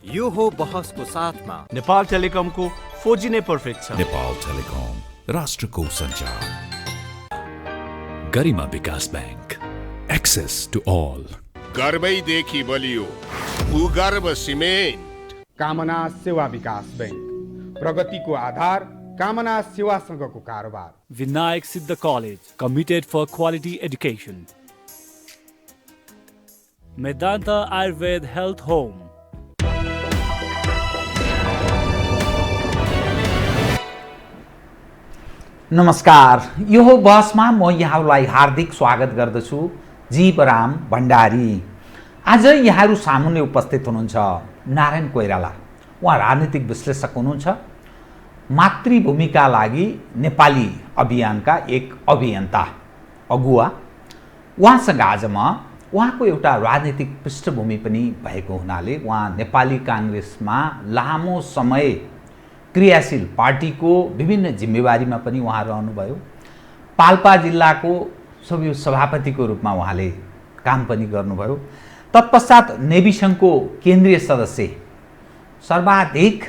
यो हो बहसको साथमा नेपाल टेलिकमको 4G नै पर्फेक्ट छ। नेपाल टेलिकम, राष्ट्रको सञ्चार। गरिमा विकास बैंक, एक्सेस टु ऑल। गर्वैदेखि बलियो भूगर्भ सिमेन्ट। कामना सेवा विकास बैंक, प्रगतिको आधार कामना सेवासँगको कारोबार। Vinayak Siddha college, committed for quality education. Medanta Ayurveda health home. नमस्कार, यो हो बहसमा म यहाँहरूलाई हार्दिक स्वागत गर्दछु। जीवराम भण्डारी। आज यहाँहरू सामुन्ने उपस्थित हुनुहुन्छ नारायण कोइराला। उहाँ राजनीतिक विश्लेषक हुनुहुन्छ, मातृभूमिका लागि नेपाली अभियानका एक अभियन्ता अगुवा। उहाँसँग आज म उहाँको एउटा राजनीतिक पृष्ठभूमि पनि भएको हुनाले उहाँ नेपाली काङ्ग्रेसमा लामो समय क्रियाशील पार्टीको विभिन्न जिम्मेवारीमा पनि उहाँ रहनुभयो। पाल्पा जिल्लाको सभापतिको रूपमा उहाँले काम पनि गर्नुभयो। तत्पश्चात नेभी सङ्घको केन्द्रीय सदस्य, सर्वाधिक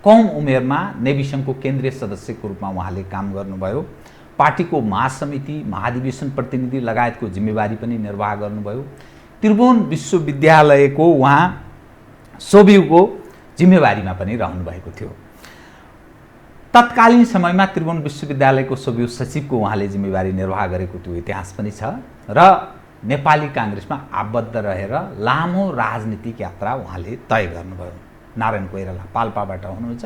कम उमेरमा नेभी सङ्घको केन्द्रीय सदस्यको रूपमा उहाँले काम गर्नुभयो। पार्टीको महासमिति, महाधिवेशन प्रतिनिधि लगायतको जिम्मेवारी पनि निर्वाह गर्नुभयो। त्रिभुवन विश्वविद्यालयको उहाँ सोभिउको जिम्मेवारीमा पनि रहनुभएको थियो। तत्कालीन समयमा त्रिभुवन विश्वविद्यालयको सोभिउ सचिवको उहाँले जिम्मेवारी निर्वाह गरेको त्यो इतिहास पनि छ र नेपाली काङ्ग्रेसमा आबद्ध रहेर लामो राजनीतिक यात्रा उहाँले तय गर्नुभयो। नारायण कोइराला पाल्पाबाट हुनुहुन्छ।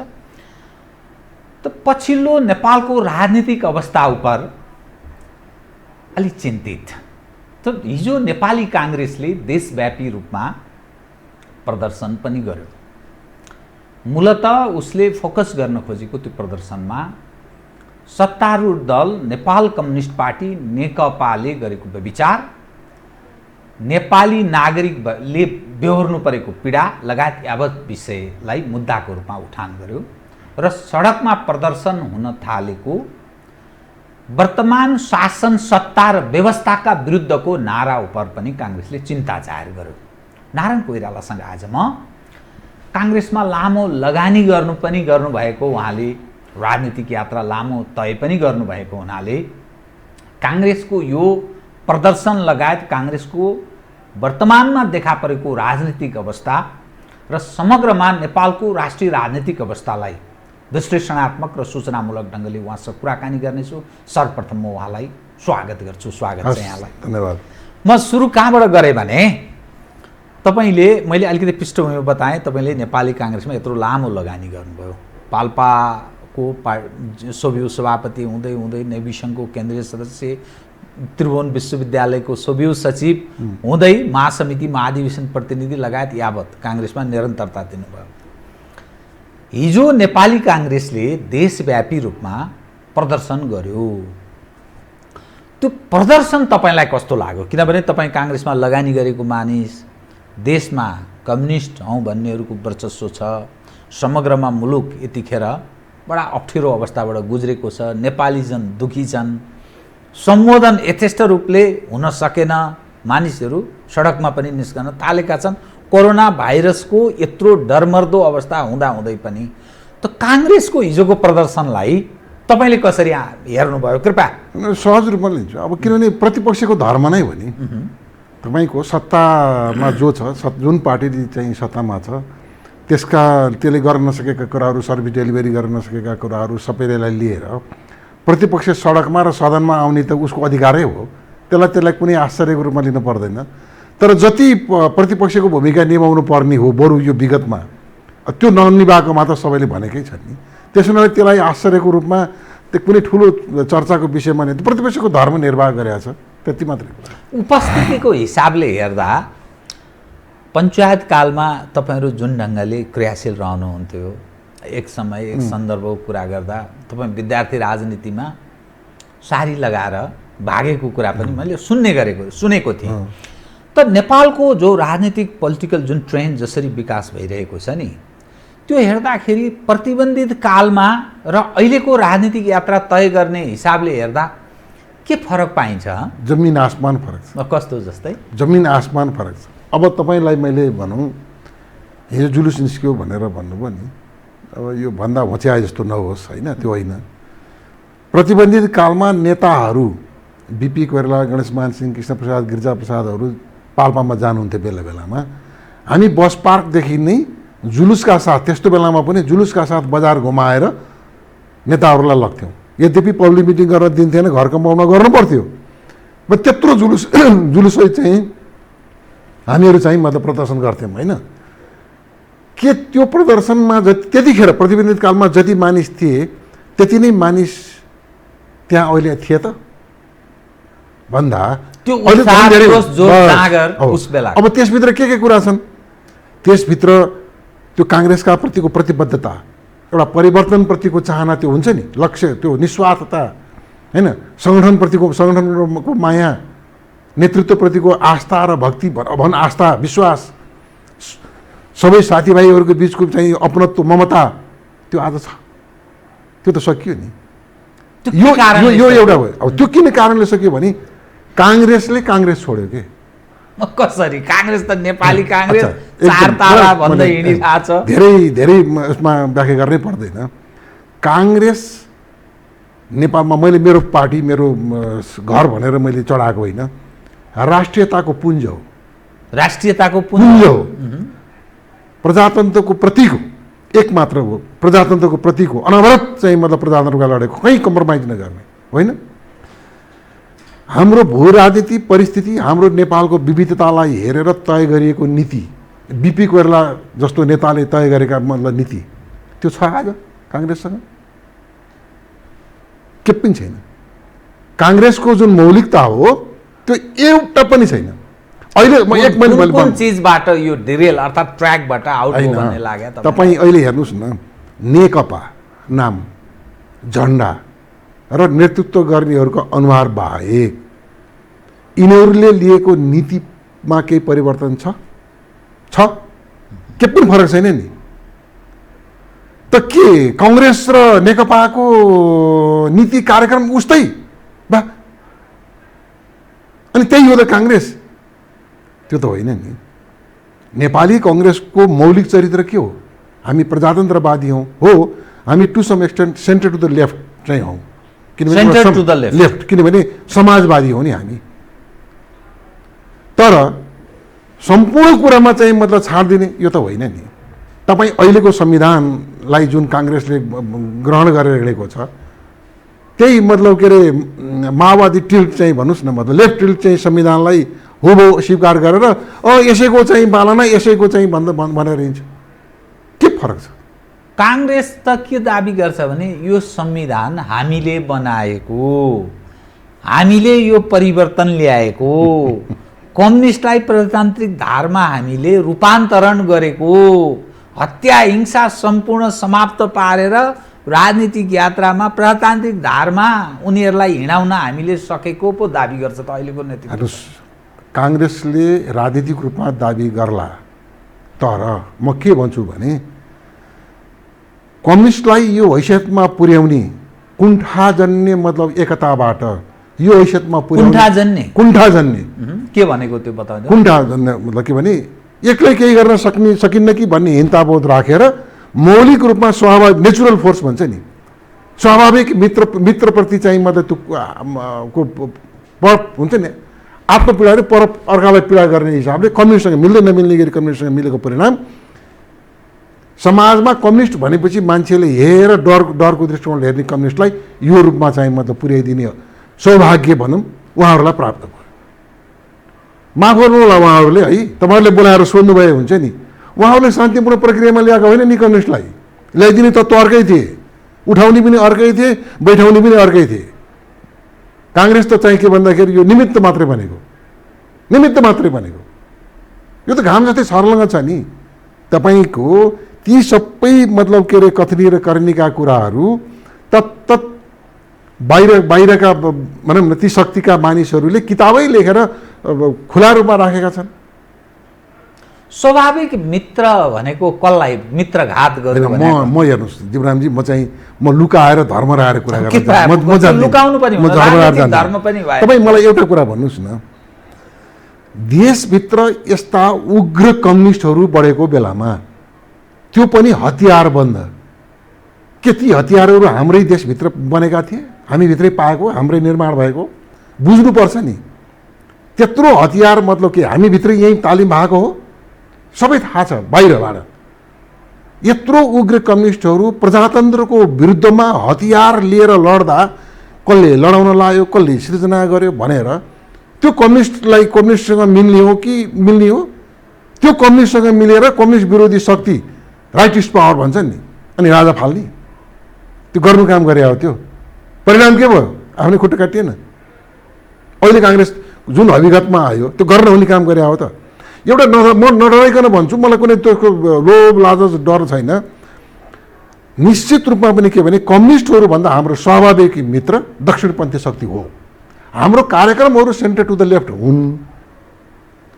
त पछिल्लो नेपालको राजनीतिक अवस्था उप अलि चिन्तित। त हिजो नेपाली काङ्ग्रेसले देशव्यापी रूपमा प्रदर्शन पनि गर्यो। मूलतः उसले फोकस गर्न खोजेको त्यो प्रदर्शनमा सत्तारूढ दल नेपाल कम्युनिस्ट पार्टी नेकपाले गरेको व्यभिचार, नेपाली नागरिकले बेहोर्नु परेको पीडा लगायत यावत विषयलाई मुद्दाको रूपमा उठान गर्यो र सडकमा प्रदर्शन हुन थालेको वर्तमान शासन सत्ता र व्यवस्थाका विरुद्धको नारा उप पनि काङ्ग्रेसले चिन्ता जाहेर गर्यो। नारायण कोइरालासँग आज म काङ्ग्रेसमा लामो लगानी गर्नुभएको उहाँले राजनीतिक यात्रा लामो तय पनि गर्नुभएको हुनाले काङ्ग्रेसको यो प्रदर्शन लगायत काङ्ग्रेसको वर्तमानमा देखा परेको राजनीतिक अवस्था र समग्रमा नेपालको राष्ट्रिय राजनीतिक अवस्थालाई विश्लेषणात्मक र सूचनामूलक ढङ्गले उहाँसँग कुराकानी गर्नेछु। सर्वप्रथम म उहाँलाई स्वागत गर्छु। स्वागत छ यहाँलाई। धन्यवाद। म सुरु कहाँबाट गरेँ भने तपाईँले, मैले अलिकति पृष्ठभूमि बताएँ, तपाईँले नेपाली काङ्ग्रेसमा यत्रो लामो लगानी गर्नुभयो। पाल्पाको सोभिउ सभापति हुँदै हुँदै नेभी सङ्घको केन्द्रीय सदस्य, त्रिभुवन विश्वविद्यालयको सोभिउ सचिव हुँदै महासमिति, महाधिवेशन प्रतिनिधि लगायत यावत काङ्ग्रेसमा निरन्तरता दिनुभयो। हिजो नेपाली काङ्ग्रेसले देशव्यापी रूपमा प्रदर्शन गर्यो। त्यो प्रदर्शन तपाईँलाई कस्तो लाग्यो? किनभने तपाईँ काङ्ग्रेसमा लगानी गरेको मानिस, देशमा कम्युनिस्ट हौँ भन्नेहरूको वर्चस्व छ, समग्रमा मुलुक यतिखेर बडा अप्ठ्यारो अवस्थाबाट गुज्रेको छ, नेपाली जन दुखी छन्, सम्बोधन यथेष्ट रूपले हुन सकेन, मानिसहरू सडकमा पनि निस्कन थालेका छन्। कोरोना भाइरसको यत्रो डरमर्दो अवस्था हुँदाहुँदै पनि त काङ्ग्रेसको हिजोको प्रदर्शनलाई तपाईँले कसरी हेर्नुभयो? कृपया। सहज रूपमा लिन्छु। अब किनभने प्रतिपक्षको धर्म नै हो नि। तपाईँको सत्तामा जो छ, जुन पार्टी चाहिँ सत्तामा छ, त्यसले गर्न नसकेका कुराहरू, सर्भिस डेलिभरी गर्न नसकेका कुराहरू सबैलाई लिएर प्रतिपक्ष सडकमा र सदनमा आउने त उसको अधिकारै हो। त्यसलाई कुनै आश्चर्यको रूपमा लिनु पर्दैन। तर जति प्रतिपक्षको भूमिका निभाउनु पर्ने हो बरु यो विगतमा त्यो ननिभाएको मात्र सबैले भनेकै छन् नि। त्यसो हुनाले त्यसलाई आश्चर्यको रूपमा त्यो कुनै ठुलो चर्चाको विषयमा नै प्रतिपक्षको धर्म निर्वाह गरेको छ, त्यति मात्रै। उपस्थितिको हिसाबले हेर्दा पञ्चायत कालमा तपाईँहरू जुन ढङ्गले क्रियाशील रहनुहुन्थ्यो, एक समय एक सन्दर्भको कुरा गर्दा तपाईँ विद्यार्थी राजनीतिमा सारी लगाएर भागेको कुरा पनि मैले सुनेको थिएँ। त नेपालको जो राजनीतिक पोलिटिकल जुन ट्रेन्ड जसरी विकास भइरहेको छ नि, त्यो हेर्दाखेरि प्रतिबन्धित कालमा र अहिलेको राजनीतिक यात्रा तय गर्ने हिसाबले हेर्दा के फरक पाइन्छ? जमिन आसमान फरक छ। कस्तो? जस्तै जमिन आसमान फरक छ। अब तपाईँलाई मैले भनौँ हिजो जुलुस निस्क्यो भनेर भन्नुभयो नि, अब यो भन्दा होच्याए जस्तो नहोस् होइन, त्यो होइन। प्रतिबन्धित कालमा नेताहरू बिपी कोइराला, गणेशमान सिंह, कृष्णप्रसाद, गिरिजाप्रसादहरू पाल्पामा जानुहुन्थ्यो बेला बेलामा। हामी बस पार्कदेखि नै जुलुसका साथ, त्यस्तो बेलामा पनि जुलुसका साथ बजार घुमाएर नेताहरूलाई लग्थ्यौँ। यद्यपि पब्लिक मिटिङ गर्न दिन्थेन, घर कमाउन गर्नु पर्थ्यो। त्यत्रो जुलुसै चाहिँ हामीहरू चाहिँ मतलब प्रदर्शन गर्थ्यौँ होइन। के त्यो प्रदर्शनमा त्यतिखेर प्रतिबन्धित कालमा जति मानिस थिए त्यति नै मानिस त्यहाँ अहिले थिए त भन्दा त्यो अहिले उत्साह, धेरै- जोश, जाँगर हो। उस बेला। अब त्यसभित्र के कुरा छन्? त्यसभित्र त्यो काङ्ग्रेसका प्रतिको प्रतिबद्धता, एउटा परिवर्तनप्रतिको चाहना, त्यो हुन्छ नि लक्ष्य, त्यो निस्वार्थता होइन, सङ्गठनको माया, नेतृत्वप्रतिको आस्था र भक्ति, आस्था विश्वास, सबै साथीभाइहरूको बिचको चाहिँ अपनत्व ममता, त्यो आज छ। त्यो त सकियो नि। यो एउटा भयो। अब त्यो किन कारणले सक्यो भने काङ्ग्रेसले काङ्ग्रेस छोड्यो के। कसरी? काङ्ग्रेस त नेपाली काङ्ग्रेस अच्छा, चार तारा भन्दै हिँडिरहेको छ। धेरै यसमा व्याख्या गर्नै पर्दैन। काङ्ग्रेस नेपालमा मैले मेरो पार्टी, मेरो घर भनेर मैले चढाएको होइन, राष्ट्रियताको पुञ्ज हो। राष्ट्रियताको पुञ्ज हो, प्रजातन्त्रको प्रतीक हो, एक मात्र हो, प्रजातन्त्रको प्रतीक हो। अनवरत चाहिँ मतलब प्रजातन्त्रका लडेको, कहीँ कम्प्रोमाइज नगर्ने होइन। हाम्रो भू राजनीति परिस्थिति, हाम्रो नेपालको विविधतालाई हेरेर तय गरिएको नीति, बिपी कोइराला जस्तो नेताले तय गरेका मतलब नीति, त्यो छ आज काङ्ग्रेससँग? के पनि छैन। काङ्ग्रेसको जुन मौलिकता हो त्यो एउटा पनि छैन। अहिले कुन चीजबाट यो डिरेल अर्थात् ट्र्याकबाट आउट हो भन्ने लाग्यो तपाईँ अहिले हेर्नुहोस् न, नेकपा नाम, झन्डा र नेतृत्व गर्नेहरूको अनुहार बाहेक यिनीहरूले लिएको नीतिमा केही परिवर्तन छ? के पनि फरक छैन नि। त के काङ्ग्रेस र नेकपाको नीति कार्यक्रम उस्तै बा? अनि त्यही हो त काङ्ग्रेस? त्यो त होइन नि। नेपाली काङ्ग्रेसको मौलिक चरित्र के हो? हामी प्रजातन्त्रवादी हौँ, हो, हामी to some extent centre to the left चाहिँ हौँ, किनभने लेफ्ट, किनभने समाजवादी हो नि हामी। तर सम्पूर्ण कुरामा चाहिँ मतलब छाड दिने यो त होइन नि। तपाईँ अहिलेको संविधानलाई जुन काङ्ग्रेसले ग्रहण गरेर हिँडेको छ, त्यही मतलब के अरे माओवादी टिल्ट चाहिँ भन्नुहोस् न, मतलब लेफ्ट टिल्ट चाहिँ संविधानलाई हुबहु स्वीकार गरेर यसैको चाहिँ पालना, यसैको चाहिँ भनेर हिँड्छ। के फरक छ? काङ्ग्रेस त के दाबी गर्छ भने यो संविधान हामीले बनाएको, हामीले यो परिवर्तन ल्याएको, कम्युनिस्टलाई प्रजातान्त्रिक धारमा हामीले रूपान्तरण गरेको, हत्या हिंसा सम्पूर्ण समाप्त पारेर राजनीतिक यात्रामा प्रजातान्त्रिक धारमा उनीहरूलाई हिँडाउन हामीले सकेको पो दाबी गर्छ त अहिलेको नेतृत्व। काङ्ग्रेसले राजनीतिक रूपमा दाबी गर्ला, तर म के भन्छु भने कम्युनिस्टलाई यो हैसियतमा पुर्याउने कुण्ठाजन्य मतलब एकताबाट यो हैसियतमा पुर्याउने कुण्ठाजन्य के भनेको त्यो बताउँदै? कुण्ठाजन्य मतलब के भने एक्लै केही गर्न सकिन्न कि भन्ने हिंताबोध राखेर मौलिक रूपमा स्वाभाविक नेचुरल फोर्स भन्छ नि, स्वाभाविक मित्रप्रति चाहिँ मतलब हुन्छ नि, आत्मपीडाले पर अर्कालाई पीडा गर्ने हिसाबले कम्युनिस्टसँग मिल्दै नमिल्ने गरी कम्युनिस्टसँग मिलेको परिणाम समाजमा कम्युनिस्ट भनेपछि मान्छेले हेरेर डरको दृष्टिकोणले हेर्ने कम्युनिस्टलाई यो रूपमा चाहिँ मतलब पुर्याइदिने सौभाग्य भनौँ उहाँहरूलाई प्राप्त भयो। माफ गर्नु होला उहाँहरूले है, तपाईँहरूले बोलाएर सोध्नुभयो हुन्छ नि, उहाँहरूले शान्तिपूर्ण प्रक्रियामा ल्याएको होइन नि कम्युनिस्टलाई, ल्याइदिने तत्त्व अर्कै थिए, उठाउने पनि अर्कै थिए, बैठाउने पनि अर्कै थिए। काङ्ग्रेस त चाहिँ के भन्दाखेरि यो निमित्त मात्रै बनेको, यो त घाम जस्तै सर्लङ्ग छ नि। तपाईँको ती सबै मतलब के अरे कथनी र करणीका कुराहरू तत्तत बाहिरका भनौँ न ती शक्तिका मानिसहरूले किताबै लेखेर खुला रूपमा राखेका छन्। स्वाभाविक मित्र भनेको कसलाई मित्रघात गर्नु? म हेर्नुहोस् जीवरामजी, म लुकाएर धर्मराएर कुरा गर्छु। तपाईँ मलाई एउटा कुरा भन्नुहोस् न, देशभित्र यस्ता उग्र कम्युनिस्टहरू बढेको बेलामा त्यो पनि हतियारबन्द। के ती हतियारहरू हाम्रै देशभित्र बनेका थिए, हामीभित्रै पाएको, हाम्रै निर्माण भएको? बुझ्नुपर्छ नि। त्यत्रो हतियार मतलब के हामीभित्रै यहीँ तालिम भएको हो? सबै थाहा छ बाहिरबाट। यत्रो उग्र कम्युनिस्टहरू प्रजातन्त्रको विरुद्धमा हतियार लिएर लड्दा कसले लडाउन लायो, कसले सृजना गर्यो भनेर त्यो कम्युनिस्टलाई कम्युनिस्टसँग मिल्ने हो कि मिल्ने हो? त्यो कम्युनिस्टसँग मिलेर कम्युनिस्ट विरोधी शक्ति राइटिस्ट पावर भन्छन् नि, अनि राजा फाल्ने, त्यो गर्नु काम गरे हो। त्यो परिणाम के भयो? आफ्नै खुट्टा काटिएन। अहिले काङ्ग्रेस जुन अभिगतमा आयो त्यो गर्न हुने काम गरे हो त। एउटा म नडराइकन भन्छु, मलाई कुनै त्यसको लोभ लालच डर छैन। निश्चित रूपमा पनि के भने कम्युनिस्टहरूभन्दा हाम्रो स्वाभाविक मित्र दक्षिणपन्थी शक्ति हो। हाम्रो कार्यक्रमहरू सेन्टर टु द लेफ्ट हुन्।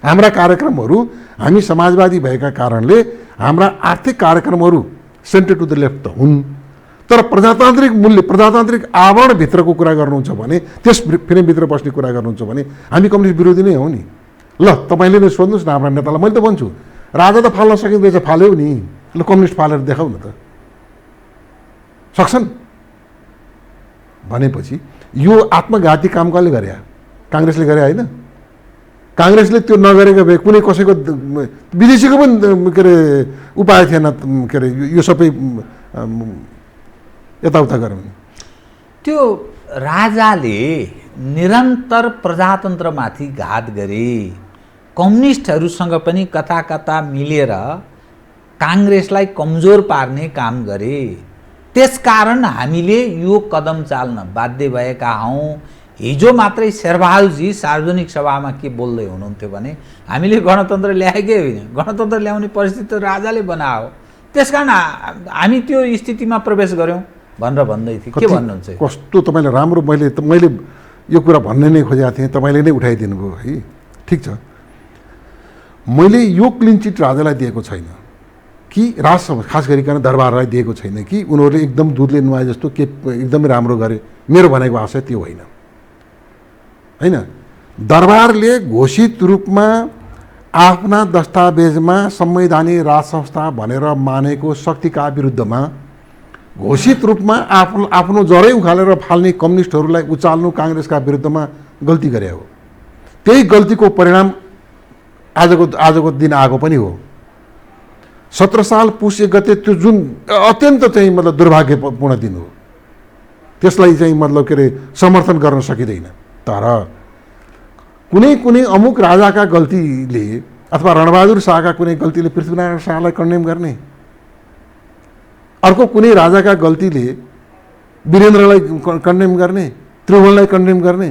हाम्रा कार्यक्रमहरू, हामी समाजवादी भएका कारणले हाम्रा आर्थिक कार्यक्रमहरू सेन्टर टु द लेफ्ट त हुन्, तर प्रजातान्त्रिक मूल्य, प्रजातान्त्रिक आवरणभित्रको कुरा गर्नुहुन्छ भने, त्यस फ्रेमभित्र बस्ने कुरा गर्नुहुन्छ भने हामी कम्युनिस्ट विरोधी नै हौ नि। ल तपाईँले नै सोध्नुहोस् न हाम्रा नेतालाई। मैले त भन्छु राजा त फाल्न सकिँदैछ, फाल्यौ नि। ल कम्युनिस्ट फालेर देखाउ न त, सक्छन् भनेपछि यो आत्मघाती काम कसले गरे? काङ्ग्रेसले गरे होइन? काङ्ग्रेसले त्यो नगरेको भए कुनै कसैको विदेशीको पनि के अरे उपाय थिएन के अरे यो सबै यताउता गरौँ। त्यो राजाले निरन्तर प्रजातन्त्रमाथि घात गरे, कम्युनिस्टहरूसँग पनि कता कता मिलेर काङ्ग्रेसलाई कमजोर पार्ने काम गरे। त्यसकारण हामीले यो कदम चाल्न बाध्य भएका हौँ। हिजो मात्रै शेरबहादुरजी सार्वजनिक सभामा के बोल्दै हुनुहुन्थ्यो भने हामीले गणतन्त्र ल्याएकै होइन, गणतन्त्र ल्याउने परिस्थिति राजाले बनायो, त्यसकारण हामी त्यो स्थितिमा प्रवेश गऱ्यौँ भनेर भन्दै थिए। के भन्नुहुन्छ? कस्तो तपाईँले राम्रो, मैले यो कुरा भन्ने नै खोजेको थिएँ, तपाईँले नै उठाइदिनु भयो है। ठिक छ, मैले यो क्लिन चिट राजालाई दिएको छैन कि राजसभा खास गरिकन दरबारलाई दिएको छैन कि उनीहरूले एकदम दुधले नुहाए जस्तो के एकदमै राम्रो गरे, मेरो भनेको आशय त्यो होइन। होइन, दरबारले घोषित रूपमा आफ्ना दस्तावेजमा संवैधानिक राज संस्था भनेर मानेको शक्तिका विरुद्धमा घोषित रूपमा आफ्नो जरै उखालेर फाल्ने कम्युनिस्टहरूलाई उचाल्नु काङ्ग्रेसका विरुद्धमा गल्ती गरे हो। त्यही गल्तीको परिणाम आजको दिन आएको पनि हो। 17 साल पुस 1 गते त्यो जुन अत्यन्त चाहिँ मतलब दुर्भाग्यपूर्ण दिन हो, त्यसलाई चाहिँ मतलब के अरे समर्थन गर्न सकिँदैन। तर कुनै कुनै अमुक राजाका गल्तीले अथवा रणबहादुर शाहका कुनै गल्तीले पृथ्वीनारायण शाहलाई कन्डेम गर्ने, अर्को कुनै राजाका गल्तीले वीरेन्द्रलाई कन्डेम गर्ने, त्रिभुवनलाई कन्डेम गर्ने,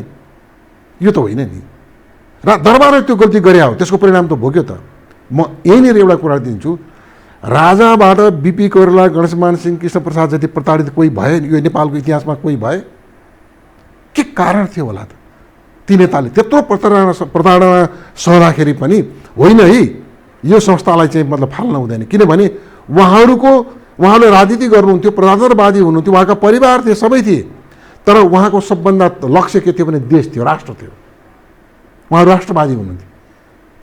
यो त होइन नि। दरबारले त्यो गल्ती गरे हो, त्यसको परिणाम त भोग्यो त। म यहीँनिर एउटा कुरा दिन्छु, राजाबाट बिपी कोइराला, गणेशमान सिंह, कृष्णप्रसाद जति प्रताडित कोही भए यो नेपालको इतिहासमा कोही भए? के कारण थियो होला त? ती नेताले त्यत्रो प्रताडना सहँदाखेरि पनि होइन है यो संस्थालाई चाहिँ मतलब फाल्न हुँदैन, किनभने उहाँले राजनीति गर्नुहुन्थ्यो, प्रजातन्त्रवादी हुनुहुन्थ्यो, उहाँका परिवार थिए, सबै थिए, तर उहाँको सबभन्दा लक्ष्य के थियो भने देश थियो, राष्ट्र थियो। उहाँ राष्ट्रवादी हुनुहुन्थ्यो।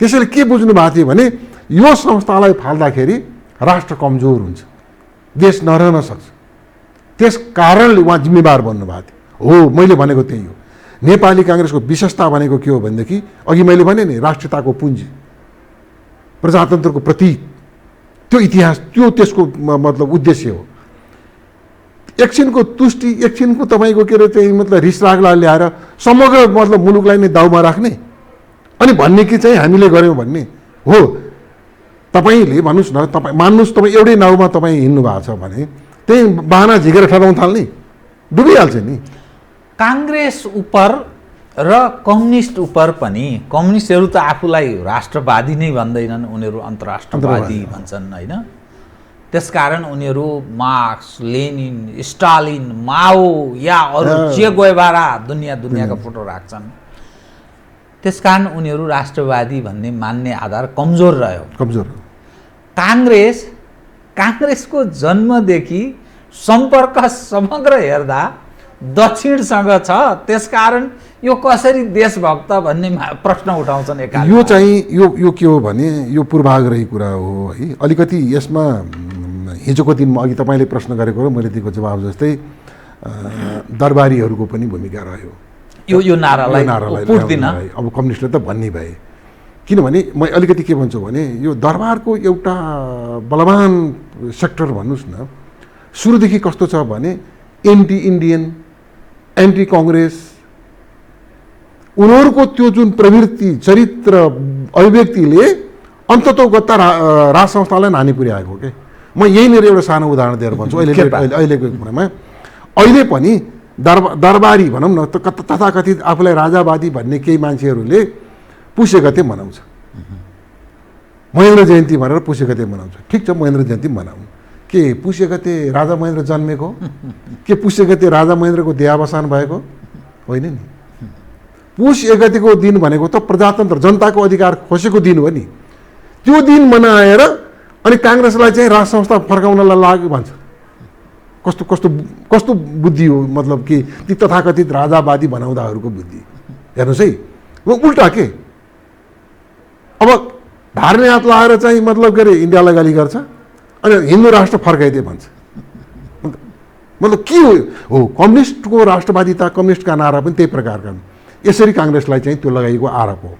त्यसैले के बुझ्नु भएको थियो भने यो संस्थालाई फाल्दाखेरि राष्ट्र कमजोर हुन्छ, देश नरहन सक्छ। त्यस कारणले उहाँ जिम्मेवार बन्नुभएको थियो। हो, मैले भनेको त्यही हो। नेपाली काङ्ग्रेसको विशेषता भनेको के हो भनेदेखि अघि मैले भने नि राष्ट्रियताको पुञ्ज, प्रजातन्त्रको प्रतीक, त्यो इतिहास, त्यो त्यसको मतलब उद्देश्य हो। एकछिनको तुष्टि, एकछिनको तपाईँको के अरे चाहिँ मतलब रिसरागलाई ल्याएर समग्र मतलब मुलुकलाई नै दाउमा राख्ने अनि भन्ने कि चाहिँ हामीले गऱ्यौँ भन्ने हो। तपाईँले भन्नुहोस् न, तपाईँ मान्नुहोस् तपाईँ एउटै नाउँमा तपाईँ हिँड्नु भएको छ भने त्यही बाहना झिकेर ठडाउन थाल्ने, डुबिहाल्छ नि। काङ्ग्रेस उपर र कम्युनिस्ट उपर पनि, कम्युनिस्टहरू त आफूलाई राष्ट्रवादी नै भन्दैनन्, उनीहरू अन्तर्राष्ट्रवादी भन्छन् होइन। त्यसकारण उनीहरू मार्क्स, लेनिन, स्टालिन, माओ या अरू जे गोएभारा दुनियाँका फोटो राख्छन्। त्यसकारण उनीहरू राष्ट्रवादी भन्ने मान्ने आधार कमजोर रह्यो, कमजोर। काङ्ग्रेसको जन्मदेखि सम्पर्क समग्र हेर्दा दक्षिणसँग छ, त्यसकारण यो कसरी देशभक्त भन्ने प्रश्न उठाउँछन् एकाले। यो चाहिँ यो के हो भने यो पूर्वाग्रही कुरा हो है। अलिकति यसमा हिजोको दिनमा अघि तपाईँले प्रश्न गरेको र मैले दिएको जवाब जस्तै दरबारीहरूको पनि भूमिका रह्यो यो नारालाई पुट्दिन। अब कम्युनिस्टले त भन्ने भए, किनभने म अलिकति के भन्छु भने यो दरबारको एउटा बलवान सेक्टर भन्नुहोस् न, सुरुदेखि कस्तो छ भने एन्टी इन्डियन, एन्टी कङ्ग्रेस, उनीहरूको त्यो जुन प्रवृत्ति, चरित्र, अभिव्यक्तिले अन्ततोगत्ता राज संस्थालाई हानि पुर्याएको के। म यहीँनिर एउटा सानो उदाहरण दिएर भन्छु। अहिलेको कुरामा अहिले पनि दरबारी भनौँ न, तथाकथित आफूलाई राजावादी भन्ने केही मान्छेहरूले पुष्य गते मनाउँछ, महेन्द्र जयन्ती भनेर पुष्य गते मनाउँछ। ठिक छ, महेन्द्र जयन्ती मनाउँ, के पुष्य गते राजा महेन्द्र जन्मेको, के पुष्य गते राजा महेन्द्रको देहावसान भएको होइन नि। पुष 1 गतेको दिन भनेको त प्रजातन्त्र, जनताको अधिकार खोसेको दिन हो नि। त्यो दिन मनाएर अनि काङ्ग्रेसलाई चाहिँ राज संस्था फर्काउनलाई लाग्यो भन्छ। कस्तो कस्तो कस्तो बुद्धि हो, मतलब कि ती तथाकथित राजावादी बनाउँदाहरूको बुद्धि हेर्नुहोस् है। उल्टा के, अब धार्ने हात लाएर चाहिँ मतलब के अरे इन्डियालाई गाली गर्छ अनि हिन्दू राष्ट्र फर्काइदिए भन्छ। मतलब के हो कम्युनिस्टको राष्ट्रवादिता, कम्युनिस्टका नारा पनि त्यही प्रकारका हुन्। यसरी काङ्ग्रेसलाई चाहिँ त्यो लगाइएको आरोप हो।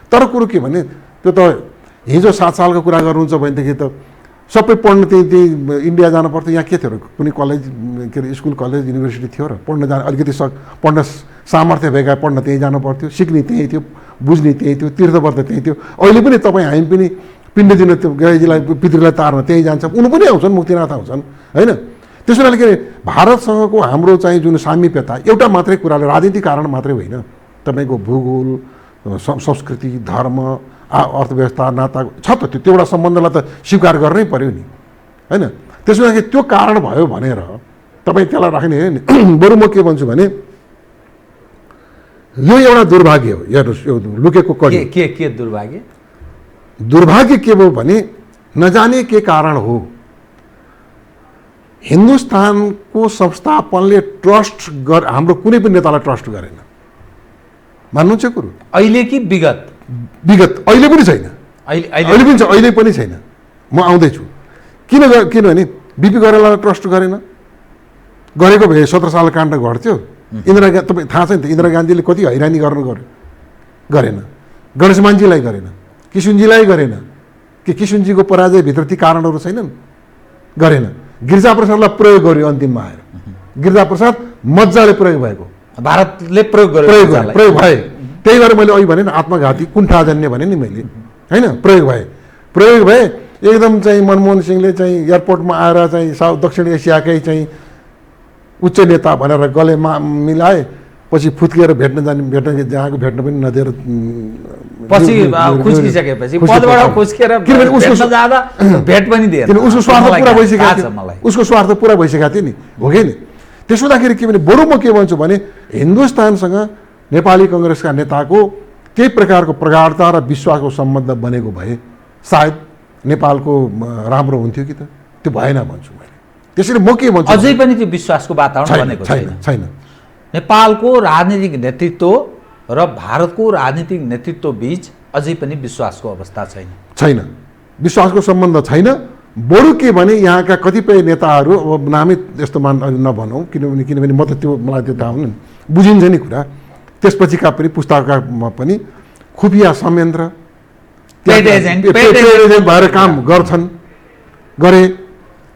तर कुरो के भने त्यो त हिजो 7 सालको कुरा गर्नुहुन्छ भनेदेखि त सबै पढ्न त्यही इन्डिया जानु पर्थ्यो। यहाँ के थियो र, कुनै कलेज के अरे स्कुल, कलेज, युनिभर्सिटी थियो र पढ्न जान अलिकति पढ्न सामर्थ्य भएका पढ्न त्यहीँ जानु पर्थ्यो, सिक्ने त्यहीँ थियो, बुझ्ने त्यहीँ थियो, तीर्थव्रत त्यहीँ थियो। अहिले पनि तपाईँ हामी पनि पिण्ड दिन त्यो गएजीलाई पितृलाई तार्न त्यहीँ जान्छ, उनी पनि आउँछन्, मुक्तिनाथ आउँछन् होइन। त्यसो भएर के अरे भारतसँगको हाम्रो चाहिँ जुन सामिप्यता एउटा मात्रै कुराले, राजनीतिक कारण मात्रै होइन, तपाईँको भूगोल, संस्कृति, धर्म, अर्थव्यवस्था, नाता छ त, त्यो एउटा सम्बन्धलाई त स्वीकार गर्नै पर्यो नि होइन। त्यसो भए त्यो कारण भयो भनेर तपाईँ त्यसलाई राख्ने होइन। बरु म के भन्छु भने यो एउटा दुर्भाग्य हो। हेर्नुहोस्, यो लुकेको कडी के दुर्भाग्य? दुर्भाग्य के भयो भने नजाने के कारण हो, हिन्दुस्तानको संस्थापनले ट्रस्ट हाम्रो कुनै पनि नेतालाई ट्रस्ट गरेन। मान्नुहुन्छ कुरो? अहिले कि विगत? विगत अहिले पनि छैन, अहिले पनि छ, अहिले पनि छैन। म आउँदैछु। किनभने बिपी गरेलालाई ट्रस्ट गरेन, गरेको भए 17 साल काण्ड घट्थ्यो। तपाईँ थाहा छ नि त, इन्दिरा गान्धीले कति हैरानी गरेन, गणेश मानजीलाई गरेन, किशुनजीलाई गरेन, कि किशुनजीको पराजयभित्र ती कारणहरू छैनन्, गरेन। गिरिजाप्रसादलाई प्रयोग गर्यो, अन्तिममा आएर गिरिजाप्रसाद मजाले प्रयोग भएको, भारतले प्रयोग भए। त्यही भएर मैले अघि भने नि आत्मघाती कुण्ठाजन्य भने नि मैले होइन, प्रयोग भए एकदम चाहिँ मनमोहन सिंहले चाहिँ एयरपोर्टमा आएर चाहिँ दक्षिण एसियाकै चाहिँ उच्च नेता भनेर गलेमा मिलाए, पछि फुत्किएर भेट्न जहाँको भेट्न पनि नदिएर पछि खुस्किसकेपछि पदबाट खुस्केर उसको जाँदा भेट पनि दिएन। उसको स्वार्थ पुरा भइसकेको थियो, उसको स्वार्थ पुरा भइसकेको थियो नि, हो कि नि। त्यसो हुँदाखेरि के भने बरु म के भन्छु भने हिन्दुस्तानसँग नेपाली कङ्ग्रेसका नेताको त्यही प्रकारको प्रगाढता र विश्वासको सम्बन्ध बनेको भए सायद नेपालको राम्रो हुन्थ्यो कि त, त्यो भएन भन्छु मैले। त्यसैले म के भन्छु, अझै पनि त्यो विश्वासको वातावरण बनेको छैन। नेपालको राजनीतिक नेतृत्व र भारतको राजनीतिक नेतृत्व बीच अझै पनि विश्वासको अवस्था छैन, विश्वासको सम्बन्ध छैन। बरु के भने यहाँका कतिपय नेताहरू, अब नामै यस्तो नभनौँ, किनभने म त त्यो, मलाई त्यो थाहा हुनु बुझिन्छ नि कुरा। त्यसपछिका पनि पुस्ताकामा पनि खुफिया संयन्त्र भएर काम गरे,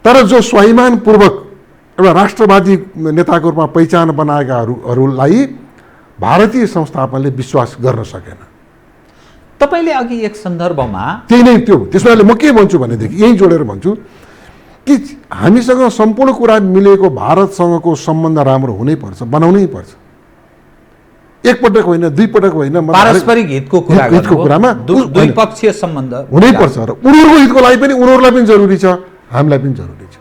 तर जो स्वाभिमानपूर्वक एउटा राष्ट्रवादी नेताको रूपमा पहिचान बनाएकाहरूलाई भारतीय संस्थापनले विश्वास गर्न सकेन। तपाईँले अघि एक सन्दर्भमा त्यही नै त्यो, त्यसैले म के भन्छु भनेदेखि यही जोडेर भन्छु कि हामीसँग सम्पूर्ण कुरा मिलेको भारतसँगको सम्बन्ध राम्रो हुनैपर्छ, बनाउनै पर्छ। एकपटक होइन, दुई पटक होइन, पारस्परिक हितको कुरामा द्विपक्षीय सम्बन्ध हुनैपर्छ र उनीहरूको हितको लागि पनि उनीहरूलाई पनि जरुरी छ, हामीलाई पनि जरुरी छ।